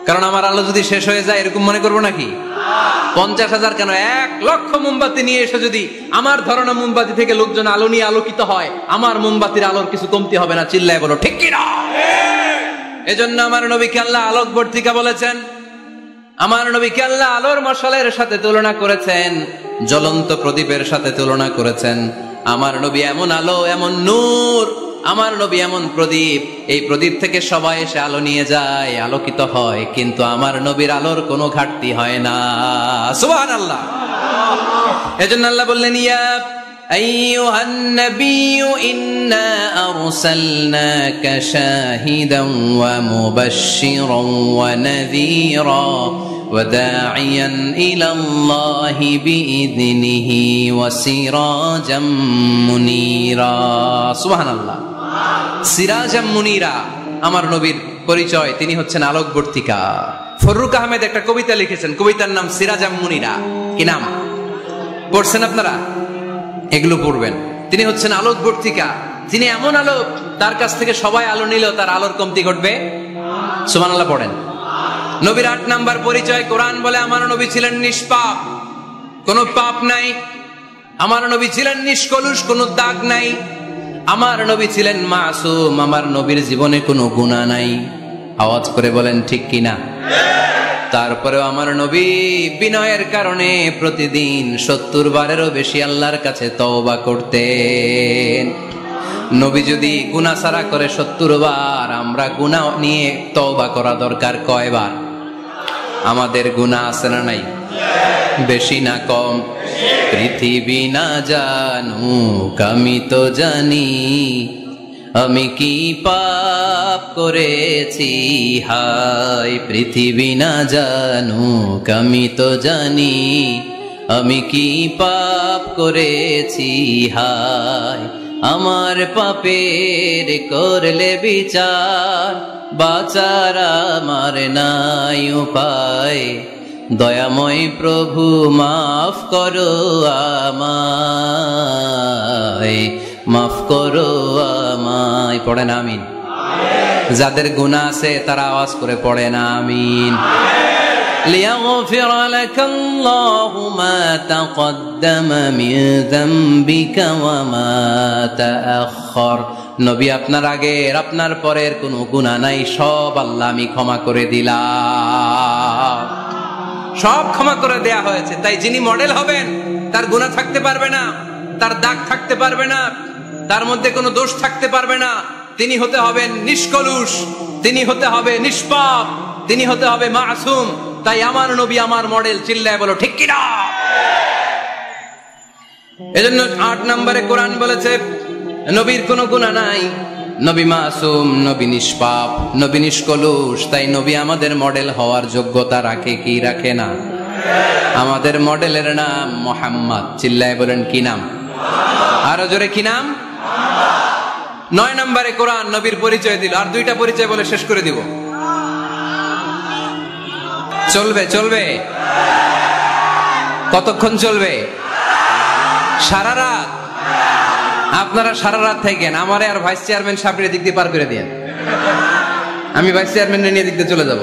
কারণ আমার আলো যদি শেষ হয়ে যায় এরকম মনে করবো নাকি? 50,000 কেন, 1 লক্ষ মোমবাতি নিয়ে এসে যদি আমার ধরনা মোমবাতি থেকে লোকজন আলো নিয়ে আলোকিত হয়, আমার মোমবাতির আলোর কিছু কমতি হবে না। চিল্লায় বলো ঠিক কিনা? এজন্য আমার নবীকে আল্লাহ আলোকবর্তিকা বলেছেন। আমার নবীকে আল্লাহ আলোর মশালের সাথে তুলনা করেছেন, জ্বলন্ত প্রদীপের সাথে তুলনা করেছেন। আমার নবী এমন আলো, এমন নূর, আমার নবী এমন প্রদীপ, এই প্রদীপ থেকে সবাই এসে আলো নিয়ে যায়, আলোকিত হয়, কিন্তু আমার নবীর আলোর কোনো ঘাটতি হয় না। সুবহানাল্লাহ। এজন্য আল্লাহ বললেন, ইয়া আইয়ুহান নাবিয়্যু ইন্না আরসালনাকা শাহিদান ওয়া মুবাশশিরান ওয়া নাযীরা ওয়া দাঈয়ান ইলাল্লাহি বিইযনিহি ওয়া সিরাজাম মুনীরা। সুবহানাল্লাহ। সিরাজাম মুনীরা, আমার নবীর পরিচয়, তিনি হচ্ছেন আলোকবর্তিকা। ফররুক আহমেদ একটা কবিতা লিখেছেন, কবিতার নাম সিরাজাম মুনীরা। কি নাম? পড়ছেন আপনারা? এগুলো পড়বেন। তিনি হচ্ছেন আলোকবর্তিকা, তিনি এমন আলো, তার কাছ থেকে সবাই আলো নিলেও তার আলোর কমতি ঘটবে। সুবহানাল্লাহ পড়েন। নবীর 8 নাম্বার পরিচয়, কোরআন বলে আমার নবী ছিলেন নিষ্পাপ, কোনো পাপ নাই। আমার নবী ছিলেন নিষ্কলুষ, কোনো দাগ নাই। আমার নবী ছিলেন মাসুম, আমার নবীর জীবনে কোনো গুনাহ নাই। আওয়াজ করে বলেন ঠিক কিনা? তারপরেও আমার নবী বিনয়ের কারণে প্রতিদিন 70 বারেরও বেশি আল্লাহর কাছে তওবা করতেন। নবী যদি গুনাহ ছাড়া করে 70 বার, আমরা গুনাহ নিয়ে তওবা করা দরকার কয়বার? আমাদের গুনাহ আছে না নাই? বেশি না কম? পৃথিবী না জানুক আমি তো জানি, আমি কি পাপ করেছি হায়। পৃথিবী না জানুক আমি তো জানি, আমি কি পাপ করেছি হায়। আমার পাপের করলে বিচার, বাঁচার আমার নাই উপায়। দয়াময় প্রভু মাফ করো আমায়, মাফ করো আমায়। পড়েন আমিন। যাদের গুনাহ আছে তারা আওয়াজ করে পড়েন আমিন। লিয়াগফির লাকাল্লাহু মা তাকদ্দামা মিন যামবিকা ওয়া মা তাআখার। নবী আপনার আগের আপনার পরের কোনো গুনাহ নাই, সব আল্লাহ আমি ক্ষমা করে দিলাম। সব ক্ষমা করে দেয়া হয়েছে। তাই যিনি মডেল হবেন তার গুনাহ থাকতে পারবে না, তার দাগ থাকতে পারবে না, তার মধ্যে কোনো দোষ থাকতে পারবে না। তিনি হতে হবেন নিষ্কলুষ, তিনি হতে হবে নিষ্পাপ, তিনি হতে হবে মাসুম। তাই আমার নবী আমার মডেল। চিল্লায় বলো ঠিক কিনা? এজন্য 8 নম্বরে কোরআন বলেছে নবীর কোনো গুনাহ নাই, নবী মাসুম, নবী নিষ্পাপ, নবী নিষ্কলুষ। তাই নবী আমাদের মডেল হওয়ার যোগ্যতা রাখে কি রাখে না? আমাদের মডেলের নাম মুহাম্মদ। চিল্লায় বলেন কি নাম? আরো জোরে কি নাম? 9 নম্বরে কোরআন নবীর পরিচয় দিল। আর 2টা পরিচয় বলে শেষ করে দিব। চলবে? চলবে? কতক্ষণ চলবে? সারা রাত? আপনারা সারা রাত থাকেন, আমারে আর ভাইস চেয়ারম্যান সাহেবের দিক দিয়ে পার করে দেন। আমি ভাইস চেয়ারম্যানের নিয়ে দিক দিয়ে চলে যাব।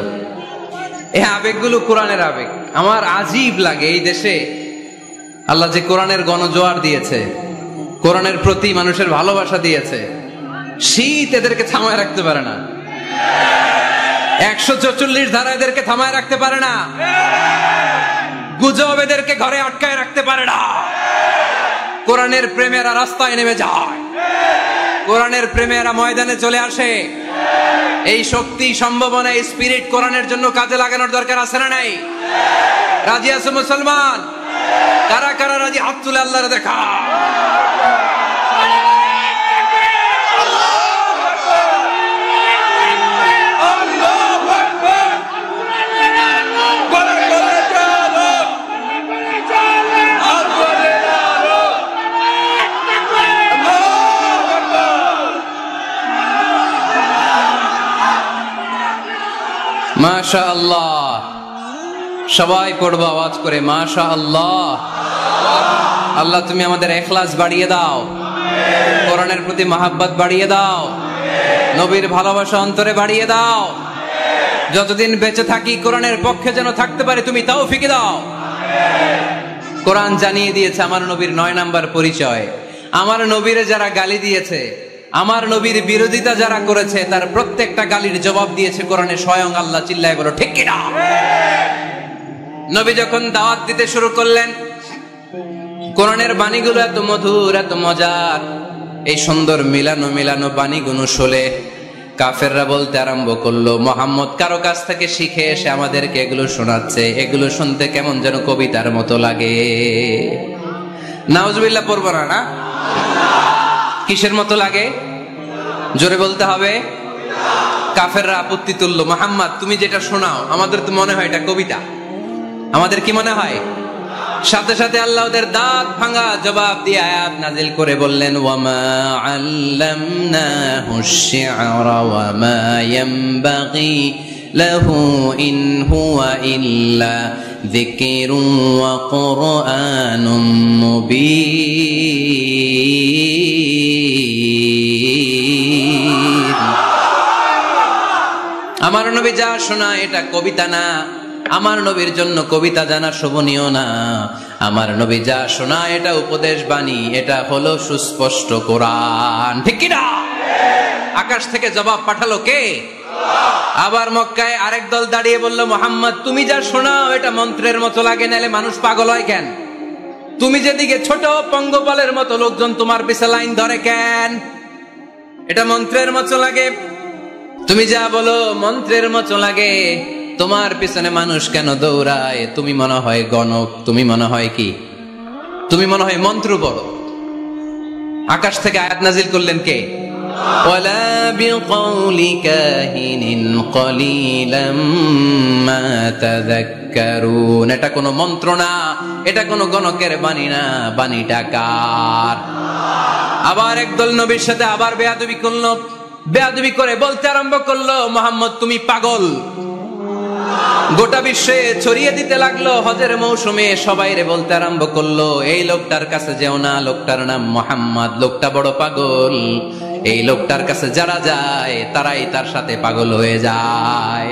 এই আবেগগুলো কোরআনের আবেগ। আমার আজীব লাগে এই দেশে আল্লাহ যে কোরআনের গণজোয়ার দিয়েছে, কোরআনের প্রতি মানুষের ভালোবাসা দিয়েছে, শীত এদেরকে থামায় রাখতে পারে না, 144 ধারা এদেরকে থামায় রাখতে পারে না, গুজব এদেরকে ঘরে আটকায় রাখতে পারে না। কোরআনের প্রেমেরা রাস্তায় নেমে যায়, কোরআনের প্রেমেরা ময়দানে চলে আসে। এই শক্তি, সম্ভাবনা, এই স্পিরিট কোরআনের জন্য কাজে লাগানোর দরকার আছে না নাই? রাজি আছে মুসলমান? কারা কারা রাজি? হাত তুলে আল্লাহর দেখা। মাশাআল্লাহ, সবাই পড়বো আওয়াজ করে মাশাআল্লাহ। আল্লাহ তুমি আমাদের ইখলাস বাড়িয়ে দাও, কোরআনের প্রতি মহাব্বত বাড়িয়ে দাও, নবীর ভালোবাসা অন্তরে বাড়িয়ে দাও। যতদিন বেঁচে থাকি কোরআনের পক্ষে যেন থাকতে পারে তুমি তৌফিক দাও। কোরআন জানিয়ে দিয়েছে আমার নবীর 9 নাম্বার পরিচয়। আমার নবীরে যারা গালি দিয়েছে, আমার নবীর বিরোধিতা যারা করেছে, তার প্রত্যেকটা গালির জবাব দিয়েছে কোরআনে স্বয়ং আল্লাহ। চিল্লায় বলো ঠিক কিনা? নবী যখন দাওয়াত দিতে শুরু করলেন, কোরআনের বাণীগুলো এত মধুর, এত মজার, এই সুন্দর মিলানো মিলানো বাণীগুলো শুনে কাফেররা বলতে আরম্ভ করলো, মুহাম্মদ কারো কাছ থেকে শিখে এসে আমাদেরকে এগুলো শোনাচ্ছে, এগুলো শুনতে কেমন যেন কবিতার মতো লাগে। নাউজুবিল্লাহ পড়বো না? না, কিসের মতো লাগে? জোরে বলতে হবে। কাফেররা আপত্তি তুললো, মুহাম্মদ তুমি যেটা শোনাও আমাদের তো মনে হয় এটা কবিতা। আমাদের কি মনে হয়? সাথে সাথে আল্লাহ ওদের দাঁত ভাঙা জবাব দিয়ে আয়াত নাজিল করে বললেন, ওয়ামা আল্লামনাহু আশ-শি'রা ওয়ামা ইয়ানবাগি লাহু ইন হুয়া ইল্লা যিকরুন ওয়া কুরআনুম মুবিন। আমার নবী যা শোনায় এটা কবিতা না, আমার নবীর জন্য কবিতা জানা শোভনীয় না। আমার নবী যা শোনায় এটা উপদেশ বাণী, এটা হলো সুস্পষ্ট কোরআন। ঠিক কি না? আকাশ থেকে জবাব পাঠালো কে? আবার মক্কায় আরেক দল দাঁড়িয়ে বলল, মুহাম্মদ তুমি যা শোনাও এটা মন্ত্রের মতো লাগে, নালে মানুষ পাগল হয় কেন? তুমি যেদিকে ছোট পঙ্গপালের মতো লোকজন তোমার পিছে লাইন ধরে কেন? এটা মন্ত্রের মতো লাগে। তুমি যা বলো মন্ত্রের মতো লাগে, তোমার পিছনে মানুষ কেন দৌড়ায়? তুমি মনে হয় গণক, তুমি মনে হয় কি? তুমি মনে হয় মন্ত্র পড়ো। আকাশ থেকে আয়াত নাজিল করলেন কে? ওয়ালা বিকাউলি কাহিনিন কলিলাম মা তাযাক্কারুন। এটা কোনো মন্ত্র না, এটা কোনো গণকের বাণী না, বাণীটা কার? আবার একদল নবীর সাথে আবার বেয়াদবি করলো, বেয়াদবি করে বলতে আরম্ভ করলো, মুহাম্মদ তুমি পাগল। গোটা বিশ্বে ছড়িয়ে দিতে লাগলো। হজের মৌসুমে সবাই রে বলতে আরম্ভ করলো, এই লোকটার কাছে যেও না, লোকটার নাম মুহাম্মদ, লোকটা বড় পাগল। এই লোকটার কাছে যারা যায় তারাই তার সাথে পাগল হয়ে যায়।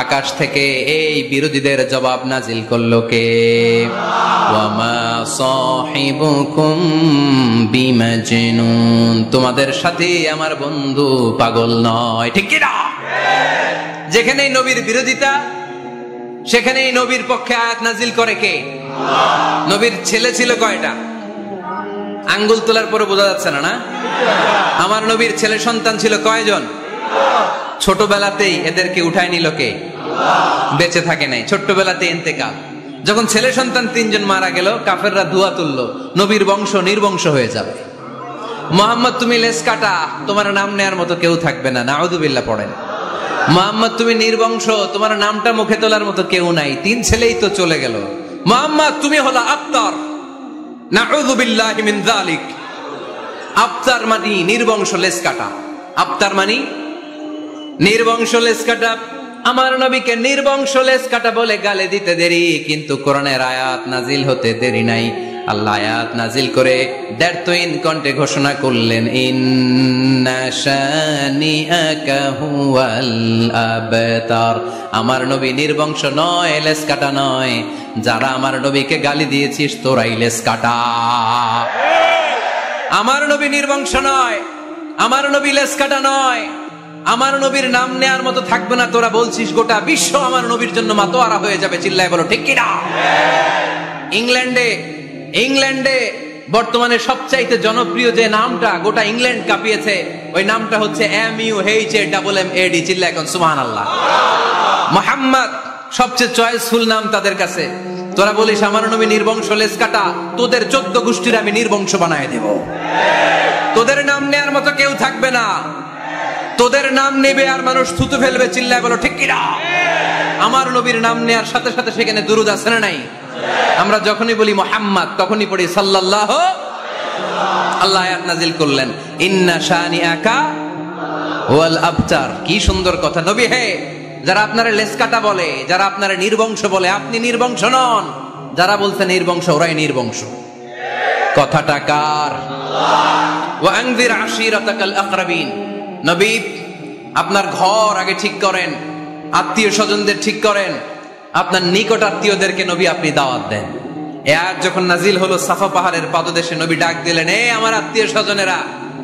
আকাশ থেকে এই বিরোধীদের জবাব নাজিল করলো কে? ওয়ামা সাহিবুকুম বিমাজনুন। তোমাদের সাথে আমার বন্ধু পাগল নয়। ঠিক কি না? যেখানেই নবীর বিরোধিতা, সেখানেই নবীর পক্ষে আয়াত নাজিল করে কে? নবীর ছেলে ছিল কয়টা? আঙ্গুল তোলার পরে বোঝা যাচ্ছে না, না? আমার নবীর ছেলে সন্তান ছিল কয়জন? ছোটবেলাতেই এদেরকে উঠায় নিল কে? বেঁচে থাকে নাই, ছোট্টবেলাতে ইন্তেকাল। যখন ছেলে সন্তান 3 জন মারা গেল, কাফেররা ধোয়া তুললো, নবীর বংশ নির্বংশ হয়ে যাবে। মুহাম্মদ তুমি লেস কাটা, তোমার নাম নেয়ার মতো কেউ থাকবে না। নাউযুবিল্লাহ পড়েন। মুহাম্মদ তুমি নির্বংশ, তোমার নামটা মুখে তোলার মতো কেউ নাই। 3 ছেলেই তো চলে গেল। মুহাম্মদ তুমি হলো আবতার। নাউযু বিল্লাহি মিন যালিক। আবতার মানে নির্বংশ, লেস কাটা। আবতার মানে নির্বংশ, লেস কাটা। আমার নবীকে নির্বংশ লেস কাটা বলে গালে দিতে দেরি, কিন্তু কোরআনের আয়াত নাজিল হতে দেরি নাই। আল্লাহ আয়াত নাজিল করে দ্ব্যর্থহীন কণ্ঠে ঘোষণা করলেন, ইন্না শানিআকা হুয়াল আবতার। আমার নবী নির্বংশ নয়, লেস কাটা নয়। যারা আমার নবীকে গালি দিয়েছিস তোরাই লেস কাটা। আমার নবী নির্বংশ নয়, আমার নবী লেস কাটা নয়। আমার নবীর নাম নেয়ার মতো থাকবে না। তোরা বলছিস গোটা বিশ্ব আমার নবীর জন্য মাতোয়ারা হয়ে যাবে, চিল্লায় বলো ঠিক কিনা? ইংল্যান্ডে বর্তমানে সবচাইতে জনপ্রিয় যে নামটা গোটা ইংল্যান্ড কাঁপিয়েছে, ওই নামটা হচ্ছে MUHAMMAD। চিল্লা এখন সুবহানাল্লাহ। মুহাম্মদ সবচেয়ে চয়েসফুল নাম তাদের কাছে। তোরা বলিস আমার নবী নির্বংশ লেস কাটা, তোদের 14 গোষ্ঠীর আমি নির্বংশ বানায় দেব। তোদের নাম নেয়ার মতো কেউ থাকবে না। তোদের নাম নেবে আর মানুষ থুতু ফেলবে, চিল্লায় বলো ঠিক কিনা? আমার নবীর নাম নেয়ার সাথে সাথে সেখানে দুরূদ আছে না নাই? আমরা যখনই বলি মুহাম্মদ তখনই পড়ি সাল্লাল্লাহু। আল্লাহ আয়াত নাজিল করলেন, ইন্না শানিআকা ওয়াল আবতার। কি সুন্দর কথা। নবী হে, যারা আপনারা লেস কাটা বলে, যারা আপনারা নির্বংশ বলে, আপনি নির্বংশ নন। যারা বলছে নির্বংশ, ওরাই নির্বংশ। কথাটা কার? ওয়া আনজির আশিরাতাকাল আকরাবিন। নবী, আপনার ঘর আগে ঠিক করেন, আত্মীয় স্বজনদের ঠিক করেন, আপনার নিকট আত্মীয়দেরকে নবী আপনি দাওয়াত দেন। এ আয়াত যখন নাজিল হলো, সাফা পাহাড়ের পাদদেশে নবী ডাক দিলেন, এ আমার আত্মীয় স্বজনেরা,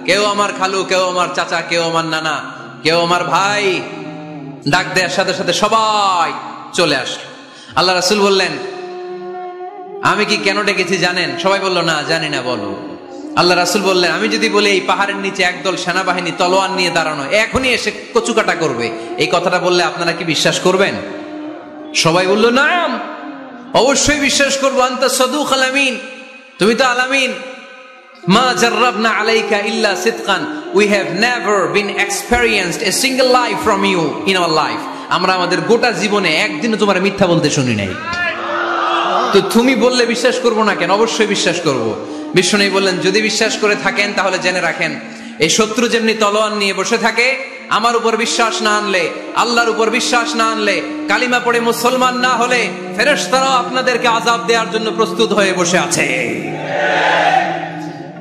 কেউ আমার খালু, কেউ আমার চাচা, কেউ আমার নানা, কেউ আমার ভাই। ডাক দেওয়ার সাথে সাথে সবাই চলে আসলো। আল্লাহ রাসূল বললেন, আমি কি কেন ডেকেছি জানেন? সবাই বলল, না জানি না, বলো। আল্লাহ রাসূল বললেন, আমি যদি বলি এই পাহাড়ের নিচে একদল সেনাবাহিনী তলোয়ার নিয়ে দাঁড়ানো, এখনই এসে কচুকাটা করবে, এই কথাটা বললে আপনারা কি বিশ্বাস করবেন? সবাই বলল, নাম, অবশ্যই বিশ্বাস করবো। আনতা সাদুকুল আমিন, তুমি তো আলামিন। মা জাররাবনা আলাইকা ইল্লা সিদকান, we have never been experienced a single life from you in our life. আমরা আমাদের গোটা জীবনে একদিনও তোমার মিথ্যা বলতে শুনি নাই। তো তুমি বললে বিশ্বাস করবো না কেন? অবশ্যই বিশ্বাস করবো। বিশ্বনবী বললেন, যদি বিশ্বাস করে থাকেন তাহলে জেনে রাখেন, এই শত্রু যেমনি তলোয়ার নিয়ে বসে থাকে, আমার উপর বিশ্বাস না আনলে, আল্লাহর উপর বিশ্বাস না আনলে, কালিমা পড়ে মুসলমান না হলে, ফেরেশতারাও আপনাদেরকে আযাব দেওয়ার জন্য প্রস্তুত হয়ে বসে আছে।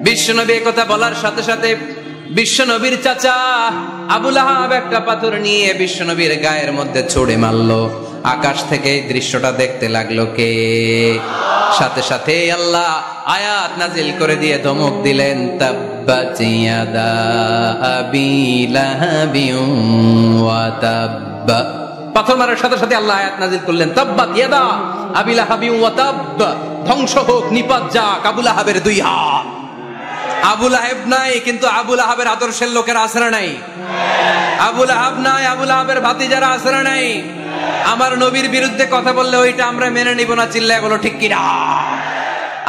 বিশ্বনবী একথা বলার সাথে সাথে বিশ্বনবীর চাচা আবু লাহাব একটা পাথর নিয়ে বিশ্বনবীর গায়ের মধ্যে ছুঁড়ে মারলো। আকাশ থেকে এই দৃশ্যটা দেখতে লাগলো কে? সাথে সাথে আল্লাহ আয়াত নাজিল করে দিয়ে ধমক দিলেন, তাব্বাত ইয়াদা আবি লাহাবিন ওয়া তাব্ব। পাথর মারার সাথে সাথে আল্লাহ আয়াত নাজিল করলেন, তাব্বাত ইয়াদা আবি লাহাবিন ওয়া তাব্ব। ধ্বংস হোক, নিপাত যাক আবু লাহাবের দুই হাত। আবু লাহাব নাই, কিন্তু আবু লাহাবের আদর্শের লোকেরা আছে না নাই? আবু লাহাব নাই, আবু লাহাবের ভাতিজারা আছে না নাই? আমার নবীর বিরুদ্ধে কথা বললে ওইটা আমরা মেনে নিব না, চিল্লায় বলো ঠিক কিনা?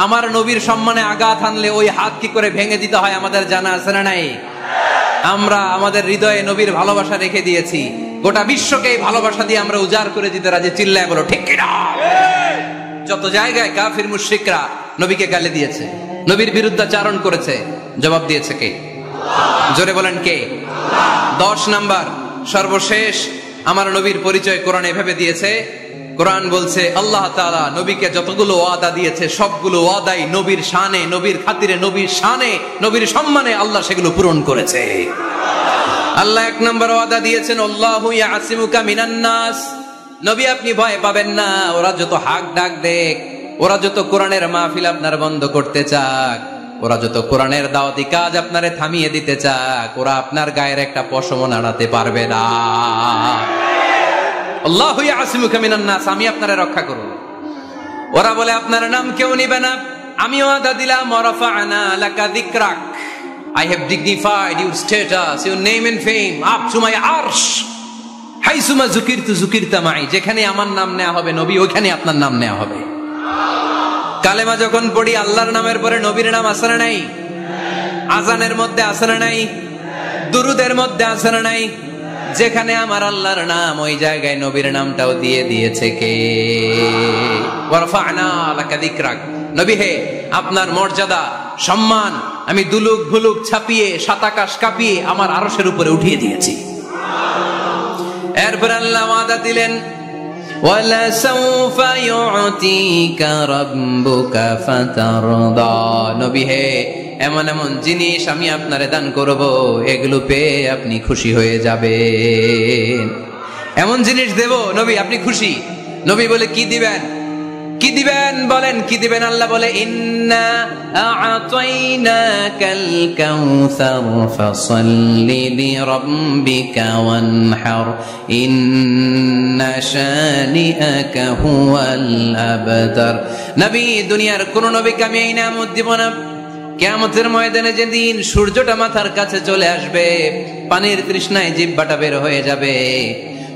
আমার নবীর সম্মানে আঘাত হানলে ওই হাত কি করে ভেঙে দিতে হয় আমাদের জানা আছে না নাই? আমরা আমাদের হৃদয়ে নবীর ভালোবাসা রেখে দিয়েছি, গোটা বিশ্বকে এই ভালোবাসা দিয়ে আমরা উজাড় করে দিতে রাজি, চিল্লায় বলো ঠিক কিনা? যত জায়গায় কাফির মুশরিকরা নবীকে গালি দিয়েছে, নবীর বিরুদ্ধাচারণ করেছে, জবাব দিয়েছে কে? জোরে বলেন কে? 10 নাম্বার সর্বশেষ আমার নবীর পরিচয় কোরআন এভাবে দিয়েছে। কোরআন বলছে আল্লাহ তাআলা নবীকে যতগুলো ওয়াদা দিয়েছে সবগুলো ওয়াদাই নবীর শানে, নবীর খাতিরে, নবীর শানে, নবীর সম্মানে আল্লাহ সেগুলো পূরণ করেছে। আল্লাহ 1 নম্বর ওয়াদা দিয়েছেন, আল্লাহু ইয়াসিমুকা মিনান নাস। নবী আপনি ভয় পাবেন না, ওরা যত হাক ডাক দেখ, ওরা যত কোরআনের মাহফিল আপনার বন্ধ করতে চাক, ওরা যত কোরআনের দাওয়াতি কাজ আপনারে থামিয়ে দিতে চাক, ওরা আপনার গায়ের একটা পশমও নাড়াতে পারবে না। আল্লাহু ইয়াসিমুকা মিনান নাস, আমি আপনারে রক্ষা করব। ওরা বলে আপনার নাম কেউ নিবে না, আমি ওয়াদা দিলাম, ওয়ারাফা'না লাকা যিকরাক, I have dignified your status, your name and fame up to my arsh. হাইসুমা যুকিরতু যুকিরতা মাই, যেখানে আমার নাম নেওয়া হবে নবী, ওইখানে আপনার নাম নেওয়া হবে। কালেমা যখন পড়ি আল্লাহর নামের পরে নবীর নাম আছে না নাই? আজানের মধ্যে আছে না নাই? দুরুদের মধ্যে আছে না নাই? যেখানে আমার আল্লাহর নাম, ওই জায়গায় নবীর নামটাও দিয়ে দিয়েছে কে? ওয়ারফা'না লাকা যিকরাক, নবী হে আপনার মর্যাদা সম্মান আমি দুলুক ভুলুক ছাপিয়ে, সাত আকাশ কাঁপিয়ে আমার আরশের উপরে উঠিয়ে দিয়েছি। এরপর আল্লাহ ওয়াদা দিলেন, ওয়ালা সাউফা ইউতিকা রাব্বুকা ফাতারদা, নবী হে এমন এমন জিনিস আমি আপনারে দান করব, এগুলো পেয়ে আপনি খুশি হয়ে যাবেন। এমন জিনিস দেব নবী আপনি খুশি। নবী বলে কি দিবেন? কি দিবেন? বলেন কি দিবেন? আল্লাহ বলে ইন্না আ'তাইনাকাল কাউসার ফাসাল্লি লিরাব্বিকা ওয়ানহার ইন্না শানিআকা হুয়াল আবতার। নবী, দুনিয়ার কোন নবীকে আমি এই নিয়ামত দিব না। কিয়ামতের ময়দানে যেদিন সূর্যটা মাথার কাছে চলে আসবে, পানির তৃষ্ণায় জিহ্বাটা বের হয়ে যাবে,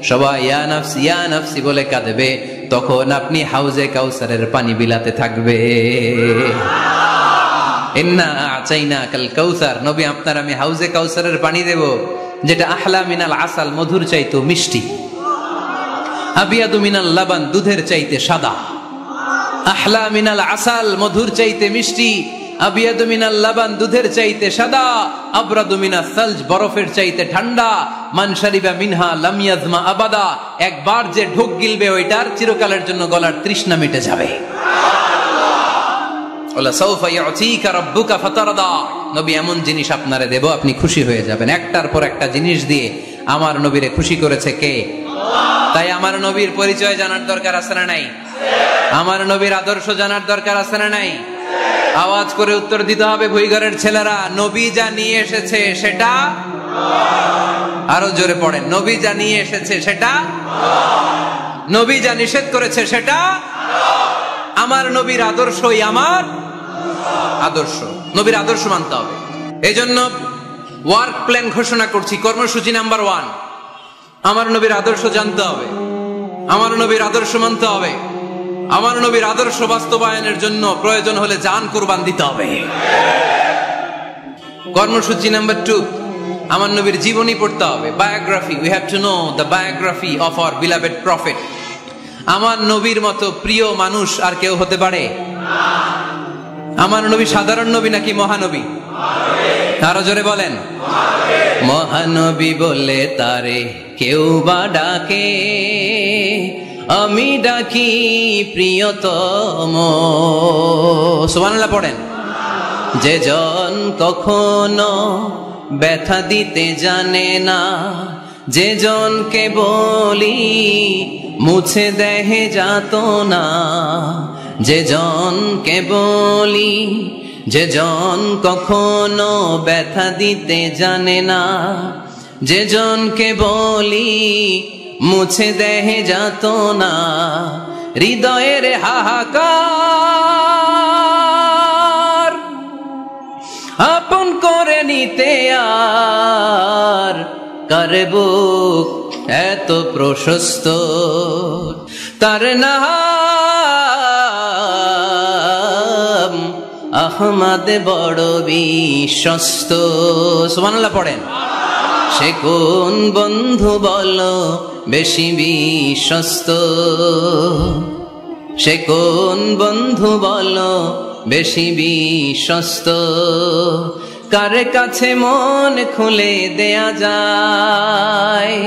সবাই ইয়া নাফসি ইয়া নাফসি বলে কাঁদবে, তখন আপনি হাউজে কাউসারের পানি বিলাতে থাকবে। ইন্না আ'তাইনাকাল কাউসার, নবী আপনার আমি হাউজে কাউসারের পানি দেব, যেটা আহলা মিনাল আসাল, মধুর চাইতে মিষ্টি, আবিয়াদু মিনাল লাবান, দুধের চাইতে সাদা। আহলা মিনাল আসাল, মধুর চাইতে মিষ্টি, আবিয়াদু মিনাল লাবান, দুধের চাইতে সাদা, আবরাদু মিনাস সালজ, বরফের চাইতে ঠান্ডা। মান শারিবা মিনহা লাম ইয়াজমা আবাদা, একবার যে ঢোক গিলবে ওইটার চিরকালের জন্য গলার তৃষ্ণা মিটে যাবে। ওয়ালা সাউফা ইউতিকা রাব্বুকা ফাতারদা, নবী এমন জিনিস আপনারে দেব আপনি খুশি হয়ে যাবেন। একটার পর একটা জিনিস দিয়ে আমার নবীরে খুশি করেছে কে? তাই আমার নবীর পরিচয় জানার দরকার আছে না নাই? আমার নবীর আদর্শ জানার দরকার আছে না নাই? আওয়াজ করে উত্তর দিতে হবে ভুইঘরের ছেলেরা, নবী যা নিয়ে এসেছে সেটা, আরো জোরে পড়েন, নবী যা নিয়ে এসেছে সেটা, নবী যা নিষেধ করেছে সেটা। আমার নবীর আদর্শই আমার আদর্শ, নবীর আদর্শ মানতে হবে। এই জন্য ওয়ার্ক প্ল্যান ঘোষণা করছি, কর্মসূচি নাম্বার 1, আমার নবীর আদর্শ জানতে হবে, আমার নবীর আদর্শ মানতে হবে, আমার নবীর আদর্শ বাস্তবায়নের জন্য প্রয়োজন হলে জান কুরবান দিতে হবে। কর্মসূচি নাম্বার 2, আমার নবীর জীবনী পড়তে হবে, biography. We have to know the biography of our beloved prophet. আমার নবীর মতো প্রিয় মানুষ আর কেউ হতে পারে? আমার নবী সাধারণ নবী নাকি মহানবী? আরো জোরে বলেন, মহানবী বলে তারে কেউ বা ডাকে, আমি ডাকি প্রিয়তম। সুবহানাল্লাহ পড়েন। যে জন কখনো ব্যথা দিতে জানে না, যে জনকে বলি মুছে দেহে যাত না, যে জনকে বলি, যে জন কখনো ব্যথা দিতে জানে না, যে জনকে বলি মুছে দেহে যাত না, হৃদয়ের হাহাকার আপন করে নিতে আর কারে বুক এত প্রশস্ত, তার নাম আহমদ বড় বিশ্বস্ত। সুবহানাল্লাহ পড়েন। সে কোন বন্ধু বলো বেশি বিশ্বস্ত, সে কোন বন্ধু বলো বেশি বিশ্বস্ত, কার কাছে মন খুলে দেয়া যায়,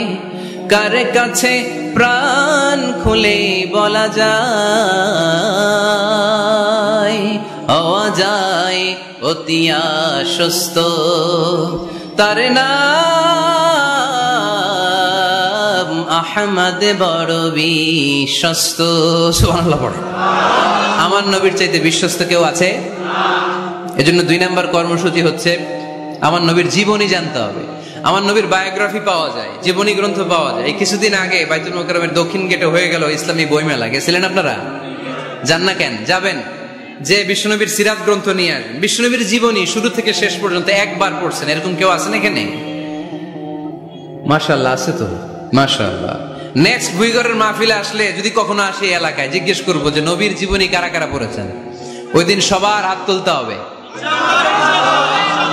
কার কাছে প্রাণ খুলে বলা যায়, হওয়া যায় অতি আশ্বস্ত, তার নাম আহমদ বড় বিশ্বস্ত। সুবহানাল্লাহ পড়ে। আমার নবীর চাইতে বিশ্বস্ত কেউ আছে? এজন্য 2 নাম্বার কর্মসূচি হচ্ছে আমার নবীর জীবনী জানতে হবে। আমার নবীর বায়োগ্রাফি পাওয়া যায়, জীবনী গ্রন্থ পাওয়া যায়। এই কিছুদিন আগে বাইতুল মোকাররমের দক্ষিণ গেটে হয়ে গেল ইসলামী বইমেলা। গেছিলেন আপনারা? যান না কেন? যাবেন। যে বিশ্বনবীর সিরাত গ্রন্থ নিয়ে আসবেন, বিশ্বনবীর জীবনী শুরু থেকে শেষ পর্যন্ত একবার পড়ছেন, এরকম কেউ আছেন এখানে? মাশাআল্লাহ, আছে তো, মাশাআল্লাহ। নেক্সট ভুইগরের মাহফিলে আসলে যদি কখনো আসে এলাকায়, জিজ্ঞেস করবো যে নবীর জীবনী কারা কারা পড়েছেন। ওই দিন সবার হাত তুলতে হবে।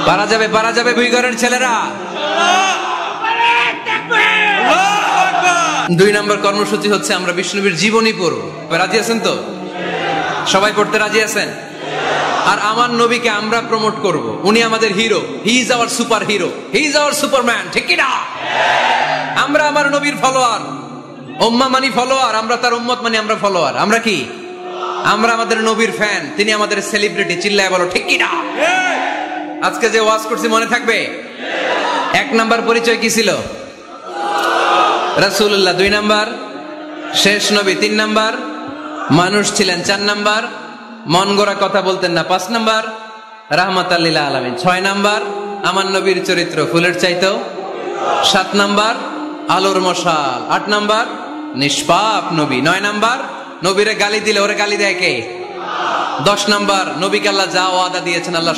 পারা যাবে, পারা যাবে ভুইগরের ছেলেরা। 2 নম্বর কর্মসূচি হচ্ছে আমরা বিষ্ণুবীর জীবনী পড়ব। রাজি আছেন তো? সবাই পড়তে রাজি আছেন? আর আমার নবীকে আমরা প্রমোট করব। উনি আমাদের hero, he is our super hero, he is our Superman. ঠিক কি না? আমরা আমার নবীর ফলোয়ার, উম্মাহ মানি ফলোয়ার, আমরা তার উম্মত মানি আমরা ফলোয়ার। আমরা কি? আমরা আমাদের নবীর ফ্যান, তিনি আমাদের সেলিব্রিটি। চিল্লায় বলো ঠিক কি না? আজকে যে ওয়াজ করছি মনে থাকবে? 1 নাম্বার পরিচয় কি ছিল? রাসূলুল্লাহ। 2 নাম্বার শেষ নবী। 3 নাম্বার মানুষ ছিলেন। 4 নাম্বার, মন গড়া কথা বলতেন না। 5 নাম্বার, রাহমাতাল লিল আলামিন। 6 নাম্বার, আমার নবীর চরিত্র ফুলের চাইতেও। 7 নাম্বার, আলোর মশাল। 8 নাম্বার, নিষ্পাপ নবী। 9 নাম্বার, নবীরে গালি দিলে ওরে গালি দেয় কে? 10 নাম্বার, নবীকে আল্লাহ যা ওয়াদা দিয়েছেন আল্লাহ